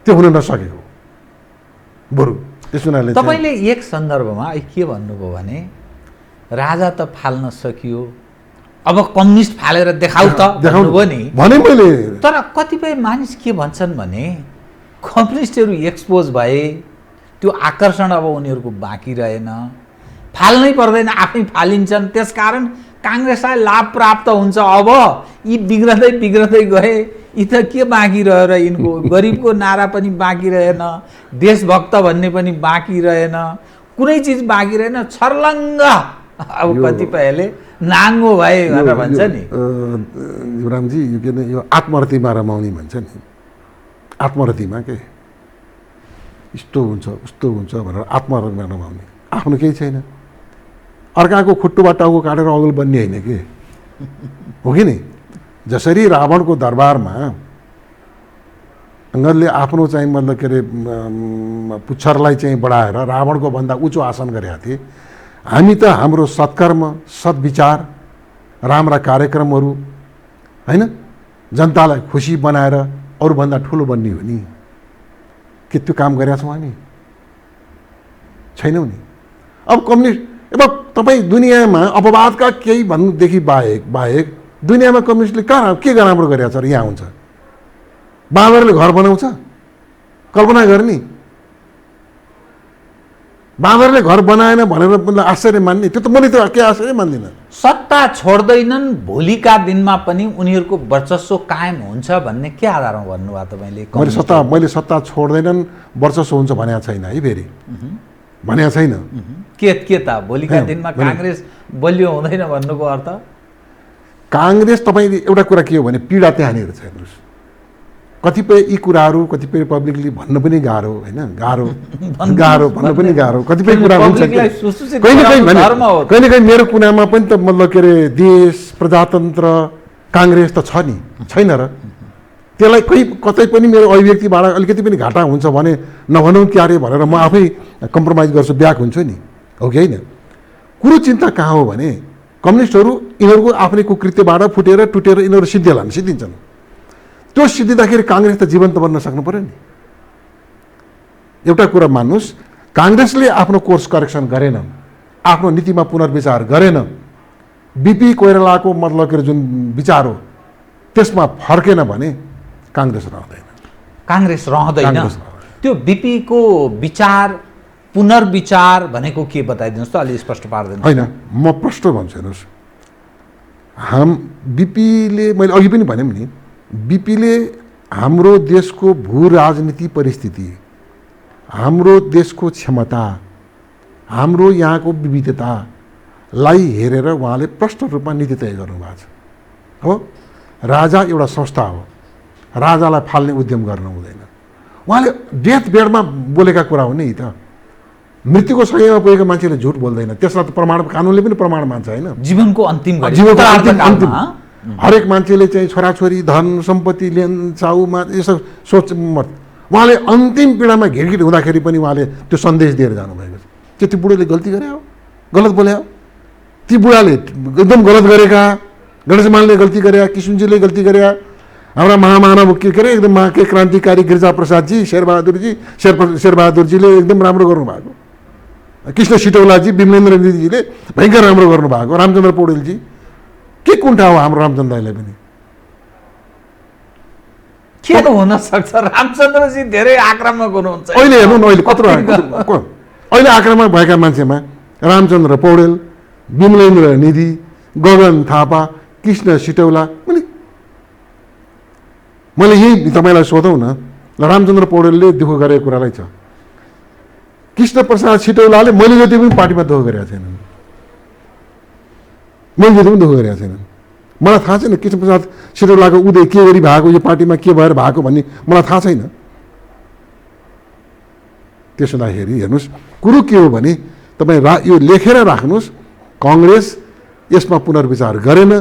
त्यो हुन नसकेको बरु त्यस हुनाले तपाईँले एक सन्दर्भमा के भन्नुभयो भने राजा त फाल्न सकियो, अब कम्युनिस्ट फालेर देखाउ त भन्नुभयो नि भने मैले। तर कतिपय मानिस के भन्छन् भने कम्युनिस्टहरू एक्सपोज भए, त्यो आकर्षण अब उनीहरूको बाँकी रहेन, फाल्नै पर्दैन, आफै फालिन्छन्, त्यसकारण काङ्ग्रेसलाई लाभ प्राप्त हुन्छ। अब यी बिग्रदै बिग्रदै गए, यी त के बाँकी रह्यो र यिनको? गरिबको नारा पनि बाँकी रहेन, देशभक्त भन्ने पनि बाँकी रहेन, कुनै चिज बाँकी रहेन, छर्लङ्ग। अब कतिपयले नाङ्गो भए भनेर भन्छ नि। युवरामजी, यो के यो आत्मरतिमा रमाउने भन्छ नि, आत्मरतिमा के यस्तो हुन्छ उस्तो हुन्छ भनेर आत्मरतिमा रमाउने, आफ्नो केही छैन। अर्काको खुट्टुबाट टाउको काटेर अगुल बन्ने होइन कि, हो कि नि? जसरी रावणको दरबारमा अङ्गदले आफ्नो चाहिँ मतलब के अरे पुच्छरलाई चाहिँ बढाएर रावणको भन्दा उच्च आसन गरेका थिए। हामी त हाम्रो सत्कर्म, सद्विचार, राम्रा कार्यक्रमहरू होइन, जनतालाई खुसी बनाएर अरूभन्दा ठुलो बन्ने हो नि। के त्यो काम गरेका छौँ हामी? छैनौँ नि। अब कम्युनिस्ट, अब तपाईँ दुनियाँमा अपवादका केही भन्नुदेखि बाहेक दुनियाँमा कम्युनिस्टले के राम्रो गरेका छ र यहाँ हुन्छ? बाँदरले घर बनाउँछ? कल्पना गर्ने, बाँदरले घर बनाएन भनेर मतलब आश्चर्य मान्ने, त्यो त मैले त के आश्चर्य मान्दिनँ। सत्ता छोड्दैनन्, भोलिका दिनमा पनि उनीहरूको वर्चस्व कायम हुन्छ भन्ने के आधारमा भन्नुभयो तपाईँले? मैले सत्ता छोड्दैनन् वर्चस्व हुन्छ भनेको छैन है, फेरि भनेको छैन। के त भोलिका दिनमा काङ्ग्रेस बलियो हुँदैन भन्नुको अर्थ? काङ्ग्रेस, तपाईँले एउटा कुरा के हो भने पीडा त्यहाँनिर छ। हेर्नुहोस्, कतिपय यी कुराहरू कतिपय पब्लिकली भन्नु पनि गाह्रो होइन, गाह्रो भन्नु पनि गाह्रो। कतिपय कुरा हुन्छ कहिले मेरो कुनामा पनि त मतलब के अरे देश प्रजातन्त्र काङ्ग्रेस त छ नि, छैन र? त्यसलाई कतै पनि मेरो अभिव्यक्तिबाट अलिकति पनि घाटा हुन्छ भने नभनौँ क्यारे भनेर म आफै कम्प्रोमाइज गर्छु, ब्याक हुन्छु नि, हो कि होइन? कुरो चिन्ता कहाँ हो भने कम्युनिस्टहरू यिनीहरूको आफ्नै कुकृत्यबाट फुटेर टुटेर यिनीहरू सिद्धिन्छन्। त्यो सिद्धिँदाखेरि काङ्ग्रेस त जीवन्त बन्न सक्नु पर्यो नि। एउटा कुरा मान्नुहोस्, काङ्ग्रेसले आफ्नो कोर्स करेक्सन गरेन, आफ्नो नीतिमा पुनर्विचार गरेन, बिपी कोइरालाको मतलब के जुन विचार हो त्यसमा फर्केन भने काङ्ग्रेस रहँदैन। त्यो बिपीको विचार, पुनर्विचार भनेको के बताइदिनुहोस् त, अलि स्पष्ट पार्दैन। होइन, म प्रष्ट भन्छु। हेर्नुहोस्, बिपीले, मैले अघि पनि भने नि, बिपीले हाम्रो देशको भू राजनीति परिस्थिति, हाम्रो देशको क्षमता, हाम्रो यहाँको विविधतालाई हेरेर उहाँले प्रष्ट रूपमा नीति तय गर्नुभएको छ। हो, राजा एउटा संस्था हो, राजालाई फाल्ने उद्यम गर्नु हुँदैन। उहाँले डेथ बेडमा बोलेका कुरा हो नि त। मृत्युको शय्यामा पुगेको मान्छेले झुट बोल्दैन, त्यसलाई त प्रमाण, कानुनले पनि प्रमाण मान्छ होइन? जीवनको अन्तिम हरेक मान्छेले चाहिँ छोराछोरी, धन सम्पत्ति, लेन चाउमा यसो सोच, उहाँले अन्तिम पीडामा घिरघिर हुँदाखेरि पनि उहाँले त्यो सन्देश दिएर जानुभएको छ। के त्यो बुढोले गल्ती गरे हो, गलत बोले हो? ती बुढाले एकदम गलत गरेका, गणेशमानले गल्ती गरे, किशुनजीले गल्ती गरे, हाम्रा महामानव के अरे एकदम के क्रान्तिकारी गिरिजाप्रसादजी, शेरबहादुरजीले एकदम राम्रो गर्नुभएको, कृष्ण सिटौलाजी, विमलेन्द्र निधिजीले भयङ्कर राम्रो गर्नुभएको, रामचन्द्र पौडेलजी, के कुण्ठा हो हाम्रो रामचन्द्र दाइलाई पनि? के हुन सक्छ? रामचन्द्रजी धेरै आक्रामक हुनुहुन्छ। अहिले हेर्नु न, अहिले आक्रामक भएका मान्छेमा रामचन्द्र पौडेल, विमलेन्द्र निधि, गगन थापा, कृष्ण सिटौला। मैले यही तपाईँलाई सोधौँ न, रामचन्द्र पौडेलले दुःख गरेको कुरालाई छ, कृष्ण प्रसाद सिटौलाले मैले जति पनि पार्टीमा दुःख गरेका छैनन्, मैले जति पनि दुःख गरेका छैनन्। मलाई थाहा छैन कृष्ण प्रसाद सिटौलाको उदय के गरी भएको, यो पार्टीमा के भएर भएको भन्ने मलाई थाहा छैन। त्यसो हुँदाखेरि हेर्नुहोस्, कुरो के हो भने तपाईँ यो लेखेर राख्नुहोस्, कङ्ग्रेस यसमा पुनर्विचार गरेन,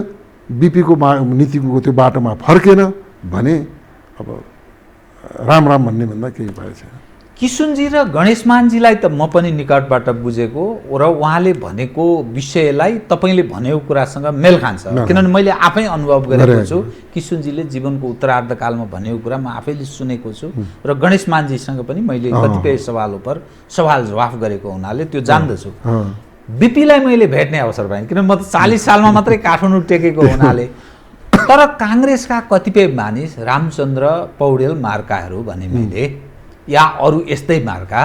बिपीको नीतिको त्यो बाटोमा फर्केन भने अब राम भन्ने भन्दा केही भए छैन। किशुनजी र गणेशमानजीलाई त म पनि निकटबाट बुझेको र उहाँले भनेको विषयलाई तपाईँले भनेको कुरासँग मेल खान्छ, किनभने मैले आफै अनुभव गरेको छु। किशुनजीले जीवनको उत्तरार्धकालमा भनेको कुरा म आफैले सुनेको छु र गणेशमानजीसँग पनि मैले कतिपय सवाल जवाफ गरेको हुनाले त्यो जान्दछु। बिपीलाई मैले भेट्ने अवसर पाएँ, किनभने म त 40 सालमा मात्रै काठमाडौँ टेकेको हुनाले। तर काङ्ग्रेसका कतिपय मानिस रामचन्द्र पौडेल मार्काहरू भने मैले, या अरू यस्तै मार्का,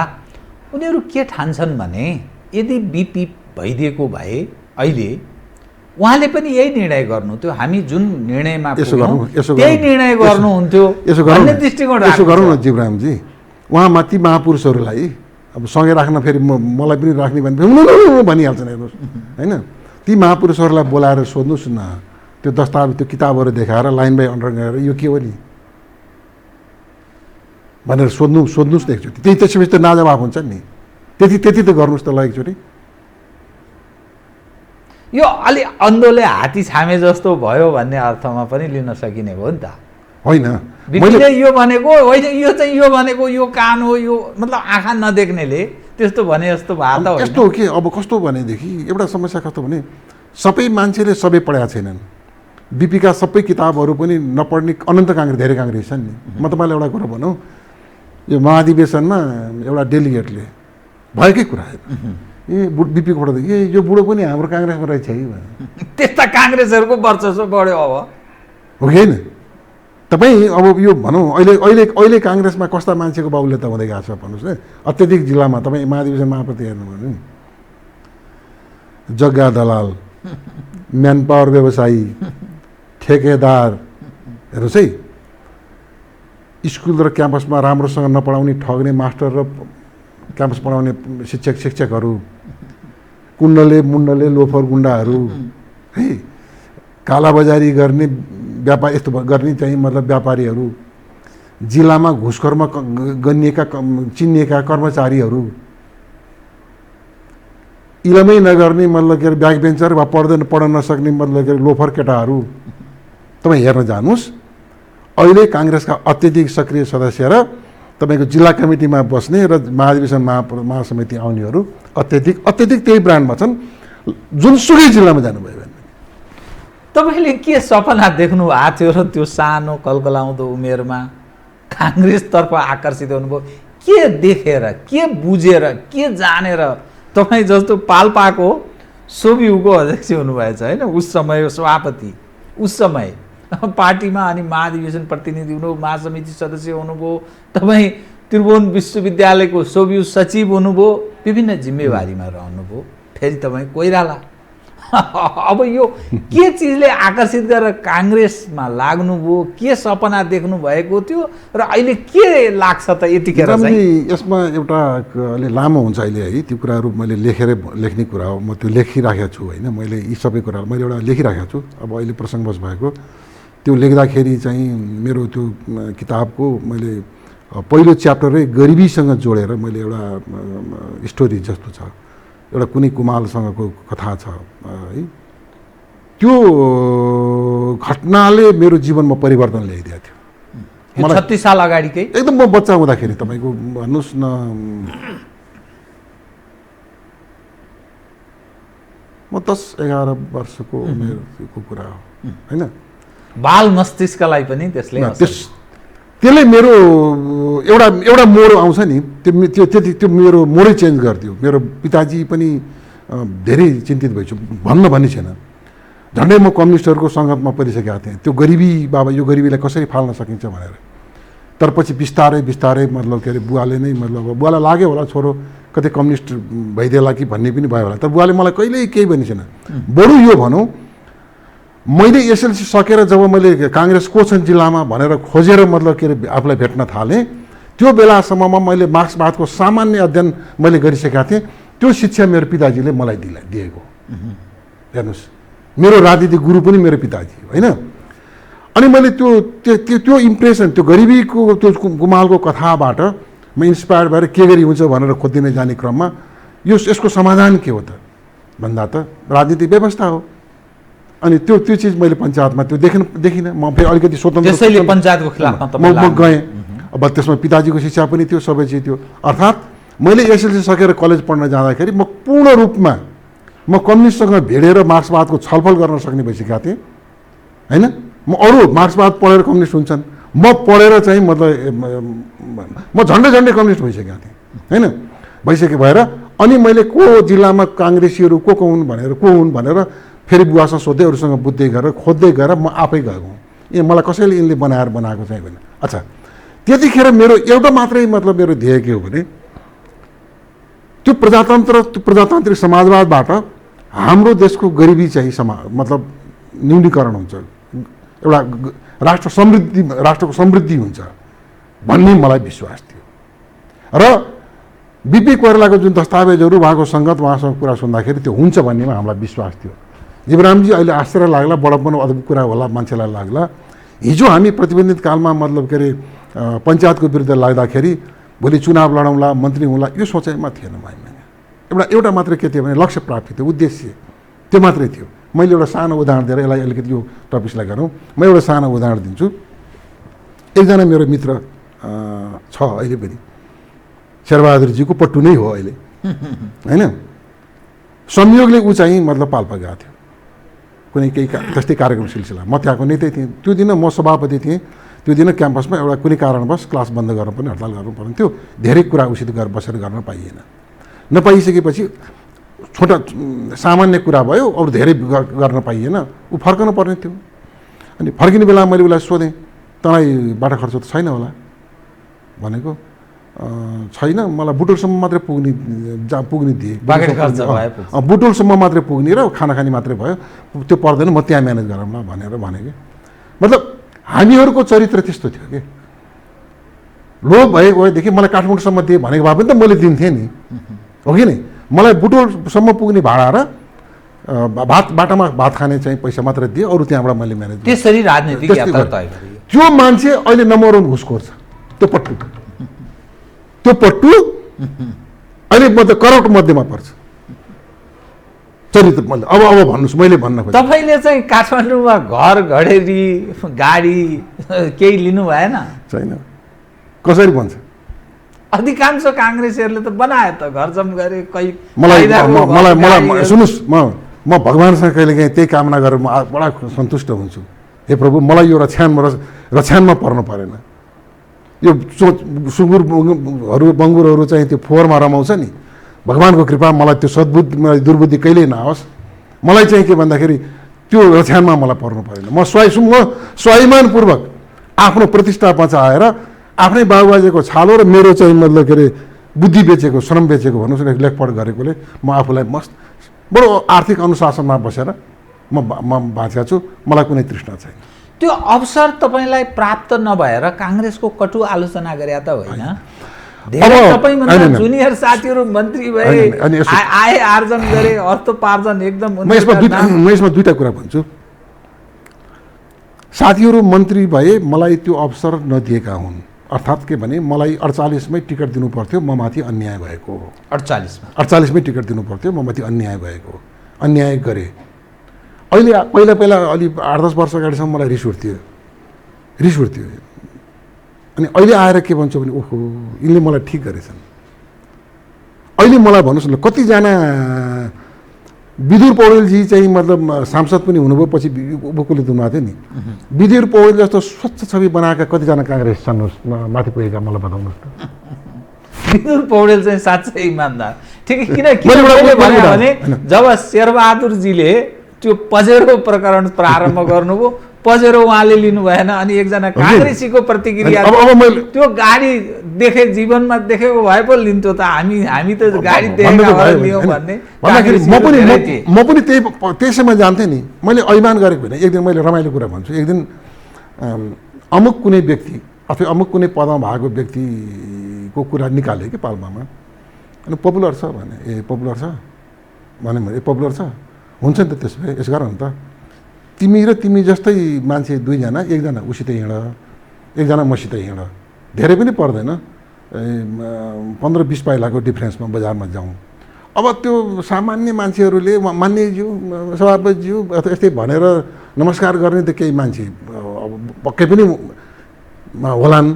उनीहरू के ठान्छन् भने यदि बिपी भइदिएको भए अहिले उहाँले पनि यही निर्णय गर्नु त्यो हामी जुन निर्णयमा यसो पुग्यौं, गरौँ, यसो त्यही गरौँ। निर्णय गर्नुहुन्थ्यो यसो गरौँ भन्ने न, दृष्टिकोण यसो राख्नु गरौँ न छ। जीवरामजी, उहाँ माथि महापुरुषहरूलाई अब सँगै राख्न फेरि मलाई पनि राख्ने भने फेरि भनिहाल्छन् हेर्नुहोस् होइन। ती महापुरुषहरूलाई बोलाएर सोध्नुहोस् न, त्यो दस्तावेज त्यो किताबहरू देखाएर लाइन बाई अन्डर गरेर यो के हो नि भनेर सोध्नुहोस् न एकचोटि। त्यही त्यसपछि त नाजवाब हुन्छ नि, त्यति त गर्नुहोस् त ल एकचोटि। यो अलि अन्धोले हात्ती छामे जस्तो भयो भन्ने अर्थमा पनि लिन सकिने हो नि त। होइन बिपीले यो भनेको होइन, यो चाहिँ यो भनेको यो कान हो, यो मतलब आँखा नदेख्नेले त्यस्तो भने जस्तो भए त यस्तो हो कि अब कस्तो भनेदेखि एउटा समस्या कस्तो भने सबै मान्छेले सबै पढाएको छैनन्। बिपीका सबै किताबहरू पनि नपढ्ने अनन्त धेरै काङ्ग्रेस छन् नि। म तपाईँलाई एउटा कुरा भनौँ, यो महाधिवेशनमा एउटा डेलिगेटले भएकै कुरा बिपीको पढ्दा यो बुढो पनि हाम्रो काङ्ग्रेसमा रहेछ है त्यस्ता काङ्ग्रेसहरूको वर्चस्व बढ्यो अब हो कि होइन। तपाईँ अब यो भनौँ अहिले काङ्ग्रेसमा कस्ता मान्छेको बाहुल्यता हुँदै गएको छ भन्नुहोस् न। अत्याधिक जिल्लामा तपाईँ महाधिवेशन महाप्रति हेर्नु भने जग्गा दलाल, म्यान पावर व्यवसायी, ठेकेदार, हेर्नुहोस् है, स्कुल र क्याम्पसमा राम्रोसँग नपढाउने ठग्ने मास्टर र क्याम्पस पढाउने शिक्षकहरू, कुण्डले मुण्डले लोफर गुण्डाहरू है, कालाबजारी गर्ने व्यापार यस्तो गर्ने चाहिँ मतलब व्यापारीहरू, जिल्लामा घुसखोरमा गनिएका चिनिएका कर्मचारीहरू, इलमै नगर्ने मतलब के अरे ब्याक बेन्चर वा पढ्न नसक्ने मतलब के अरे लोफर केटाहरू तपाईँ हेर्न जानुहोस्। अहिले काङ्ग्रेसका अत्यधिक सक्रिय सदस्य र तपाईँको जिल्ला कमिटीमा बस्ने र महाधिवेशन महासमिति आउनेहरू अत्यधिक त्यही ब्रान्डमा छन्, जुनसुकै जिल्लामा जानुभयो भने। तपाईँले के सपना देख्नु भएको थियो र त्यो सानो कलकलाउँदो उमेरमा काङ्ग्रेसतर्फ आकर्षित हुनुभयो? के देखेर, के बुझेर, के जानेर तपाईँ जस्तो पाल्पाको सोबियुको अध्यक्ष हुनुभएछ होइन, उस समय सभापति, उस समय पार्टीमा, अनि महाधिवेशन प्रतिनिधि हुनुभयो, महासमिति सदस्य हुनुभयो, तपाईँ त्रिभुवन विश्वविद्यालयको सोबियु सचिव हुनुभयो, विभिन्न जिम्मेवारीमा रहनुभयो, फेरि तपाईँ कोइराला। अब यो के चिजले आकर्षित गरेर काङ्ग्रेसमा लाग्नुभयो, के सपना देख्नु भएको थियो र अहिले के लाग्छ त यतिखेर चाहिँ? यसमा एउटा अलि लामो हुन्छ अहिले है, त्यो कुराहरू मैले लेख्ने कुरा हो, म त्यो लेखिराखेको छु होइन। मैले यी सबै कुराहरू मैले एउटा लेखिराखेको छु। अब अहिले प्रसङ्गवश भएको त्यो लेख्दाखेरि चाहिँ मेरो त्यो किताबको मैले पहिलो च्याप्टरै गरिबीसँग जोडेर मैले एउटा स्टोरी जस्तो छ, एउटा कुनै कुमालसँगको कथा छ है, त्यो घटनाले मेरो जीवनमा परिवर्तन ल्याइदिएको थियो। मलाई 36 साल अगाडिकै एकदम म बच्चा हुँदाखेरि, तपाईँको भन्नुहोस् न म 10-11 वर्षको उमेरको कुरा हो होइन। बाल मस्तिष्कलाई पनि त्यसले मेरो एउटा मोड आउँछ नि, त्यो मेरो मोडै चेन्ज गरिदियो। मेरो पिताजी पनि धेरै चिन्तित भइछु, भन्ने छैन, झन्डै म कम्युनिस्टहरूको सङ्गतमा परिसकेका थिएँ। त्यो गरिबी बाबा, यो गरिबीलाई कसरी फाल्न सकिन्छ भनेर। तर पछि बिस्तारै मतलब के अरे बुवाले नै मतलब बुवालाई लाग्यो होला छोरो कतै कम्युनिस्ट भइदिएला कि भन्ने पनि भयो होला, तर बुवाले मलाई कहिल्यै केही भने छैन। बरु यो भनौँ, मैले एसएलसी सकेर जब मैले काङ्ग्रेस को छन् जिल्लामा भनेर खोजेर मतलब के अरे आफूलाई भेट्न थालेँ, त्यो बेलासम्ममा मैले मार्क्सवादको सामान्य अध्ययन मैले गरिसकेका थिएँ। त्यो शिक्षा मेरो पिताजीले मलाई दिएको। हेर्नुहोस्, मेरो राजनीतिक गुरु पनि मेरो पिताजी होइन। अनि मैले त्यो इम्प्रेसन, त्यो गरिबीको त्यो गुमालको कथाबाट म इन्सपायर भएर के गरी हुन्छ भनेर खोजिने जाने क्रममा यसको समाधान के हो त भन्दा त राजनीतिक व्यवस्था हो। अनि त्यो चिज मैले पञ्चायतमा त्यो देखिनँ। म फेरि अलिकति स्वतन्त्र त्यसैले पञ्चायतको खिलाफमा म गएँ। अब त्यसमा पिताजीको शिक्षा पनि थियो, सबै चिज थियो। अर्थात् मैले एसएलसी सकेर कलेज पढ्न जाँदाखेरि म पूर्ण रूपमा म कम्युनिस्टसँग भिडेर मार्क्सवादको छलफल गर्न सक्ने भइसकेका थिएँ होइन। म अरू मार्क्सवाद पढेर कम्युनिस्ट हुन्छन्, म पढेर चाहिँ मतलब म झन्डै कम्युनिस्ट भइसकेका थिएँ होइन। भएर अनि मैले को जिल्लामा काङ्ग्रेसीहरू को हुन् भनेर फेरि बुवासँग सोध्दै, अरूसँग बुझ्दै गएर खोज्दै गएर म आफै गएको। मलाई कसैले यिनले बनाएको चाहिँ होइन। अच्छा, त्यतिखेर मेरो एउटा मात्रै मतलब मेरो ध्येय के हो भने त्यो प्रजातान्त्रिक समाजवादबाट हाम्रो देशको गरिबी चाहिँ मतलब न्यूनीकरण हुन्छ, एउटा राष्ट्रको समृद्धि हुन्छ भन्ने मलाई विश्वास थियो। र बिपी कोइरालाको जुन दस्तावेजहरू उहाँको सङ्गत उहाँसँग कुरा सुन्दाखेरि त्यो हुन्छ भन्नेमा हामीलाई विश्वास थियो। जीवरामजी अहिले आश्चर्य लाग्ला, बडा पनि अद्भुत कुरा होला मान्छेलाई लाग्ला। हिजो हामी प्रतिबन्धित कालमा मतलब के अरे पञ्चायतको विरुद्ध लाग्दाखेरि भोलि चुनाव लडौँला, मन्त्री हुँला, यो सोचाइमा थिएन मैले। एउटा मात्रै के थियो भने लक्ष्य प्राप्ति थियो, उद्देश्य त्यो मात्रै थियो। मैले एउटा सानो उदाहरण दिएर यसलाई अलिकति यो टपिक्सलाई गरौँ। म एउटा सानो उदाहरण दिन्छु। एकजना मेरो मित्र छ अहिले पनि, शेरबहादुरजीको पट्टु नै हो अहिले, होइन। संयोगले ऊ चाहिँ मतलब पाल्पा गएको थियो कुनै केही त्यस्तै कार्यक्रम सिलसिला। म त्यहाँको नेतै थिएँ त्यो दिन, म सभापति थिएँ त्यो दिन। क्याम्पसमा एउटा कुनै कारणवश क्लास बन्द गर्नु पनि हडताल गर्नु पर्ने थियो। धेरै कुरा उसित बसेर गर्न पाइएन। नपाइसकेपछि छोटा सामान्य कुरा भयो, अरू धेरै गर्न पाइएन। ऊ फर्कनु पर्ने थियो। अनि फर्किने बेला मैले उसलाई सोधेँ, तँलाई बाटो खर्च त छैन होला भनेको। छैन, मलाई बुटोलसम्म मात्रै पुग्ने दिए। बुटोलसम्म मात्रै पुग्ने र खाना खाने मात्रै भयो, त्यो पर्दैन, म त्यहाँ म्यानेज गरौँला भनेर भने कि। मतलब हामीहरूको चरित्र त्यस्तो थियो कि लोभ भएदेखि मलाई काठमाडौँसम्म दिए भनेको भए पनि त मैले दिन्थेँ नि, हो कि नै। मलाई बुटोलसम्म पुग्ने भाडा र बाटोमा भात खाने चाहिँ पैसा मात्र दिए, अरू त्यहाँबाट मैले म्यानेज। त्यसरी राजनीतिक यात्रा तय गरियो। त्यो मान्छे अहिले नम्बर 1 घुसखोर छ। त्यो पट्टु अहिले मतलब करोड मध्येमा पर्छ चरित्र। मैले अब भन्नुहोस्, मैले भन्न खोजेँ तपाईँले चाहिँ काठमाडौँमा घर घडेरी गाडी केही लिनु भएन? छैन। कसरी भन्छ? अधिकांश काङ्ग्रेसीहरूले त बनायो त, घर जम गरे। मलाई सुन्नुहोस्, म भगवान्सँग कहिलेकाहीँ त्यही कामना गरेर म बडा सन्तुष्ट हुन्छु। हे प्रभु, मलाई यो रछ्यानमा पर्नु परेन। यो सुँगुरहरू बङ्गुरहरू चाहिँ त्यो फोहोरमा रमाउँछ नि, भगवान्को कृपा मलाई त्यो सद्बुद्धि दुर्बुद्धि कहिल्यै नआओस्। मलाई चाहिँ के भन्दाखेरि त्यो रछ्यानमा मलाई पर्नु परेन। म स्वाभिमानपूर्वक आफ्नो प्रतिष्ठा बचाएर आफ्नै बाबुबाजेको छालो र मेरो चाहिँ मतलब के अरे बुद्धि बेचेको, श्रम बेचेको भन्नुहोस् न, लेखपढ गरेकोले म आफूलाई बडो आर्थिक अनुशासनमा बसेर म बाँचेको छु। मलाई कुनै तृष्णा छैन। त्यो अवसर तपाईँलाई प्राप्त नभएर काङ्ग्रेसको कटु आलोचना गरे त होइन? धेरै तपाईँभन्दा जुनियर साथीहरू मन्त्री भए, आय आर्जन गरे, अर्थोपार्जन एकदम। म यसमा दुईटा कुरा भन्छु। साथीहरू मन्त्री भए, मलाई त्यो अवसर नदिएका हुन्। अर्थात् के भने मलाई 48मै टिकट दिनु पर्थ्यो, म माथि अन्याय भएको। 48मै टिकट दिनु पर्थ्यो, म माथि अन्याय भएको। अन्याय गरे। अहिले पहिला अलि 8-10 वर्ष अगाडिसम्म मलाई रिस उठ्थ्यो। अनि अहिले आएर के भन्छु भने ओहो, यिनले मलाई ठिक गरेछन्। अहिले मलाई भन्नुहोस् न, कतिजना विदुर पौडेलजी चाहिँ मतलब सांसद पनि हुनुभयो, पछि उपकुलित हुनुभएको थियो नि। विदुर पौडेल जस्तो स्वच्छ छवि बनाएका कतिजना काङ्ग्रेस छन् माथि पुगेका, मलाई बताउनुहोस् त। विदुर पौडेल चाहिँ साँच्चै इमान्दार। ठिक, किनभने जब शेरबहादुरजीले त्यो पजेरो प्रकरण प्रारम्भ गर्नुभयो, पजेरो उहाँले लिनु भएन। अनि एकजना काङ्ग्रेसीको प्रतिक्रिया, त्यो गाडी जीवनमा देखेको भए पो लिन्थ्यो त, हामी त गाडी देखेका लियौँ भन्ने। म पनि त्यसैमा जान्थेँ नि। मैले अभिमान गरेको होइन। एक दिन मैले रमाइलो कुरा भन्छु। एक दिन अमुक कुनै व्यक्ति अथवा अमुक कुनै पदमा भएको व्यक्तिको कुरा निकाल्यो कि पाल्पामा। अनि पपुलर छ भने, ए पपुलर छ भने, ए पपुलर छ, हुन्छ नि त। त्यसो भए यस गर न त, तिमी जस्तै मान्छे दुईजना, एकजना उसित हिँड, एकजना मसित हिँड, धेरै पनि पर्दैन, 15-20 पाइलाको डिफ्रेन्समा बजारमा जाउँ। अब त्यो सामान्य मान्छेहरूले मान्यज्यू, सभापतिज्यू यस्तै भनेर नमस्कार गर्ने त केही मान्छे पक्कै पनि होलान्।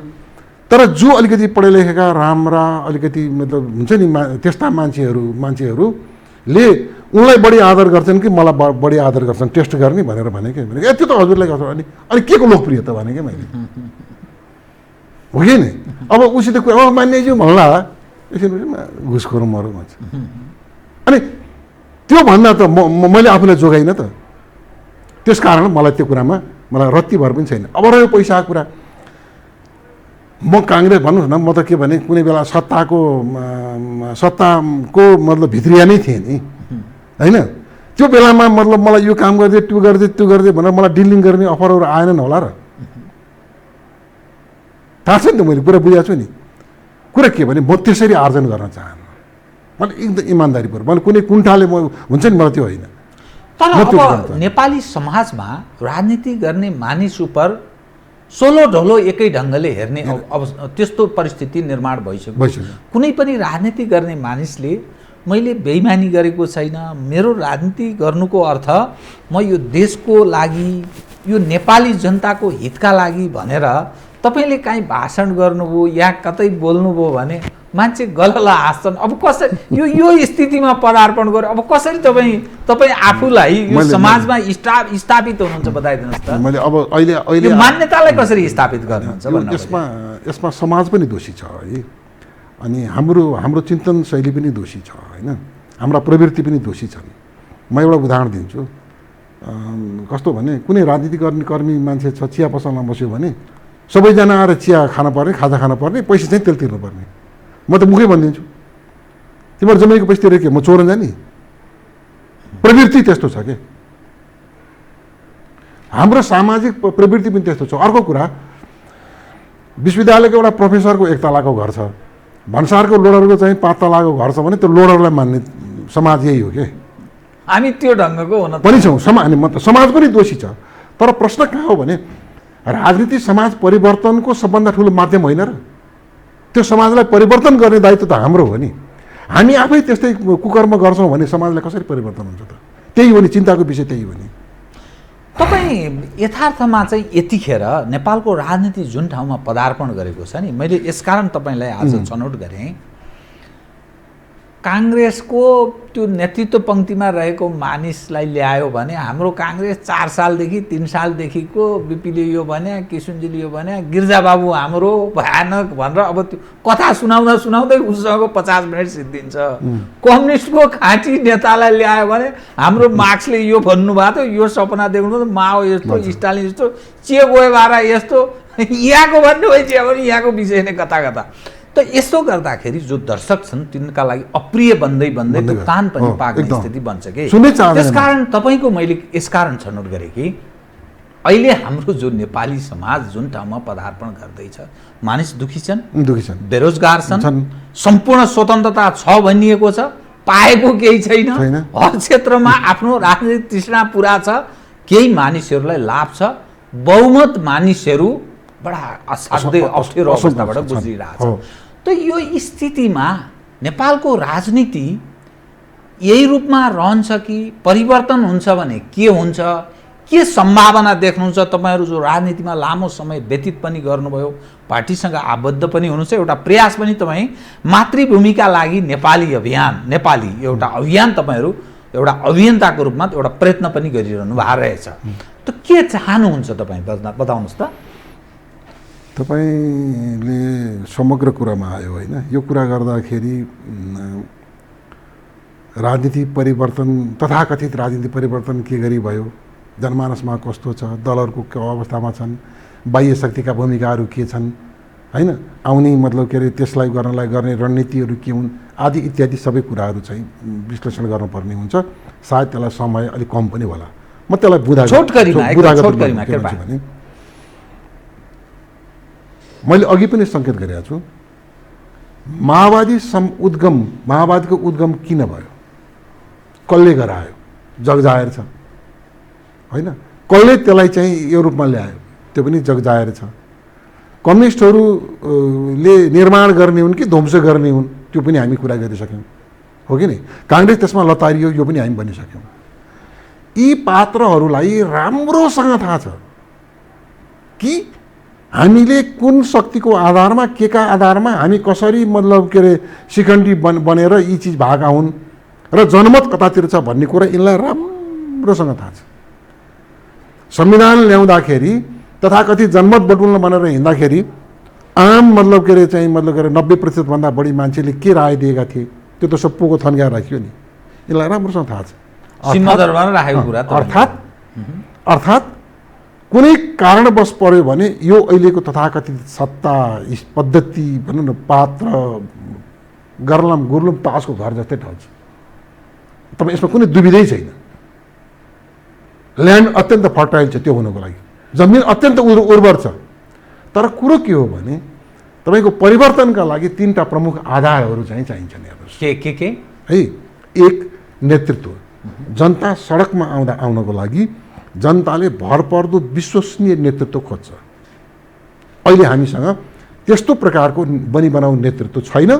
तर जो अलिकति पढे लेखेका राम्रा अलिकति मतलब हुन्छ नि त्यस्ता मान्छेहरूले उनलाई बढी आदर गर्छन् कि मलाई बढी आदर गर्छन् टेस्ट गर्ने भनेर भने कि त्यो त हजुरलाई गर्छ। अनि के को लोकप्रियता भने कि मैले हो कि नि। अब उसित कुरा मान्यज्यू भन्ला एकछिन घुसखोर मरौँ भन्छ। अनि त्यो भन्दा त मैले आफूलाई जोगाइनँ त। त्यस कारण मलाई त्यो कुरामा मलाई रत्ती भर पनि छैन। अब रह्यो पैसाको कुरा, म काङ्ग्रेस भन्नुहोस् न, म त के भने कुनै बेला सत्ताको मतलब भित्रिया नै थिएँ नि होइन। त्यो बेलामा मतलब मलाई यो काम गरिदिए त्यो गरिदिए त्यो गरिदिए भनेर मलाई डिलिङ गर्ने अफरहरू आएनन् होला र? थाहा छ नि त, मैले कुरा बुझाएको छु नि। कुरा के भने म त्यसरी आर्जन गर्न चाहन्न, मैले एकदम इमान्दारीपूर्वक, मैले कुनै कुण्ठाले हुन्छ नि, मलाई त्यो होइन। तर अब नेपाली समाजमा राजनीति गर्ने मानिस उप सोलो ढोलो एकै ढङ्गले हेर्ने अब त्यस्तो परिस्थिति निर्माण भइसक्यो। कुनै पनि राजनीति गर्ने मानिसले मैले बेइमानी गरेको छैन, मेरो राजनीति गर्नुको अर्थ म यो देशको लागि, यो नेपाली जनताको हितका लागि भनेर तपाईँले काहीँ भाषण गर्नुभयो या कतै बोल्नुभयो भने मान्छे गलला हाँस्छन्। अब कसरी यो स्थितिमा पदार्पण गर्यो, अब कसरी तपाईँ आफूलाई यो समाजमा स्थापित हुनुहुन्छ बताइदिनुहोस् त। मैले अब अहिले मान्यतालाई कसरी स्थापित गर्नुहुन्छ? यसमा समाज पनि दोषी छ है, अनि हाम्रो चिन्तन शैली पनि दोषी छ होइन, हाम्रा प्रवृत्ति पनि दोषी छन्। म एउटा उदाहरण दिन्छु। कस्तो भने कुनै राजनीति गर्ने कर्मी मान्छे छ, चिया पसलमा बस्यो भने सबैजना आएर चिया खान पर्ने, खाजा खान पर्ने, पैसा चाहिँ तेल तिर्नुपर्ने। म त मुखै भनिदिन्छु, तिमीहरू जम्मैको पैसा तिरेर के म चोरन जाने? प्रवृत्ति त्यस्तो छ के, हाम्रो सामाजिक प्रवृत्ति पनि त्यस्तो छ। अर्को कुरा, विश्वविद्यालयको एउटा प्रोफेसरको 1 तलाको घर छ, भन्सारको लोडरको चाहिँ 5 तलाको घर छ भने त्यो लोडरलाई मान्ने समाज यही हो के। हामी त्यो ढङ्गको हुन पनि छौँ, समाज पनि दोषी छ। तर प्रश्न कहाँ हो भने राजनीति समाज परिवर्तनको सबभन्दा ठुलो माध्यम होइन र? त्यो समाजलाई परिवर्तन गर्ने दायित्व त हाम्रो हो नि। हामी आफै त्यस्तै कुकर्म गर्छौँ भने समाजलाई कसरी परिवर्तन हुन्छ त? त्यही हो नि, चिन्ताको विषय त्यही हो नि। तपाईँ यथार्थमा चाहिँ यतिखेर नेपालको राजनीति जुन ठाउँमा पदार्पण गरेको छ नि, मैले यसकारण तपाईँलाई आज छनौट गरेँ, काङ्ग्रेसको त्यो नेतृत्व पङ्क्तिमा रहेको मानिसलाई ल्यायो भने हाम्रो काङ्ग्रेस 4 सालदेखि 3 सालदेखिको बिपीले यो भने, किशुनजीले यो भने, गिर्जाबाबु हाम्रो भयानक भनेर अब त्यो कथा सुनाउँदै उसँग 50 मिनट सिद्धिन्छ। कम्युनिस्टको खाँची नेतालाई ल्यायो भने हाम्रो मार्क्सले यो भन्नुभएको थियो, यो सपना देख्नु, माओ यस्तो, स्टालिन यस्तो, चे गोएभारा यस्तो, यहाँको भन्नु भएपछि अब यहाँको विषय नै कता। त यसो गर्दाखेरि जो दर्शक छन् तिनका लागि अप्रिय बन्दै भुक्तान पनि पाक्ने स्थिति बन्छ कि। त्यसकारण तपाईँको मैले यसकारण छनौट गरेँ कि अहिले हाम्रो जो नेपाली समाज जुन ठाउँमा पदार्पण गर्दैछ, मानिस दुखी छन्, बेरोजगार छन्, सम्पूर्ण स्वतन्त्रता छ भनिएको छ, पाएको केही छैन, हर क्षेत्रमा आफ्नो राजनीतिक तृष्णा पुरा छ, केही मानिसहरूलाई लाभ छ, बहुमत मानिसहरू बडा असाध्यै अप्ठ्यारो अवस्थाबाट गुज्रिरहेछ। त यो स्थितिमा नेपालको राजनीति यही रूपमा रहन्छ कि परिवर्तन हुन्छ भने के हुन्छ, के सम्भावना देख्नुहुन्छ? तपाईँहरू जो राजनीतिमा लामो समय व्यतीत पनि गर्नुभयो, पार्टीसँग आबद्ध पनि हुनुहुन्छ, एउटा प्रयास पनि तपाईँ मातृभूमिका लागि नेपाली एउटा अभियान तपाईँहरू एउटा अभियन्ताको रूपमा एउटा प्रयत्न पनि गरिरहनु भएको रहेछ। त के चाहनुहुन्छ तपाईँ बताउनुहोस् त। तपाईँले समग्र कुरामा आयो होइन, यो कुरा गर्दाखेरि राजनीति परिवर्तन, तथाकथित राजनीति परिवर्तन के गरी भयो, जनमानसमा कस्तो छ, दलहरूको के अवस्थामा छन्, बाह्य शक्तिका भूमिकाहरू के छन् होइन, आउने मतलब के अरे त्यसलाई गर्नलाई गर्ने रणनीतिहरू के हुन् आदि इत्यादि सबै कुराहरू चाहिँ विश्लेषण गर्नुपर्ने हुन्छ। सायद त्यसलाई समय अलिक कम पनि होला। म त्यसलाई भने मैले अघि पनि सङ्केत गरेको छु, माओवादीको उद्गम किन भयो, कसले गरायो, जगजाहेर छ होइन, कसले त्यसलाई चाहिँ यो रूपमा ल्यायो त्यो पनि जगजाहेर छ। कम्युनिस्टहरूले निर्माण गर्ने हुन् कि ध्वंस गर्ने हुन् त्यो पनि हामी कुरा गरिसक्यौँ, हो कि नहीं? काङ्ग्रेस त्यसमा लतारियो यो पनि हामी भनिसक्यौँ। यी पात्रहरूलाई राम्रोसँग थाहा छ कि हामीले कुन शक्तिको आधारमा, के का आधारमा हामी कसरी मतलब के अरे शिखण्डी बनेर यी चिज भएका हुन् र जनमत कतातिर छ भन्ने कुरा यिनलाई राम्रोसँग थाहा छ। संविधान ल्याउँदाखेरि तथाकथित जनमत बटुल्न भनेर हिँड्दाखेरि आम मतलब के अरे चाहिँ मतलब के अरे 90% बढी मान्छेले के राय दिएका थिए त्यो त सबैको थन्क्याएर राखियो नि, यसलाई राम्रोसँग थाहा छ। अर्थात् कुनै कारणवश पर्यो भने यो अहिलेको तथाकथित सत्ता पद्धति भनौँ न पात्र गुर्लुम तासको घर जस्तै ठाउँछ। तपाईँ यसमा कुनै दुविधै छैन। ल्यान्ड अत्यन्त फर्टाइल छ त्यो हुनको लागि, जमिन अत्यन्त उर्वर छ। तर कुरो के हो भने तपाईँको परिवर्तनका लागि 3टा प्रमुख आधारहरू चाहिँ चाहिन्छन् हेर्नुहोस्। के है, एक नेतृत्व। जनता सडकमा आउनको लागि जनताले भरपर्दो विश्वसनीय नेतृत्व खोज्छ। अहिले हामीसँग त्यस्तो प्रकारको बनाउ नेतृत्व छैन।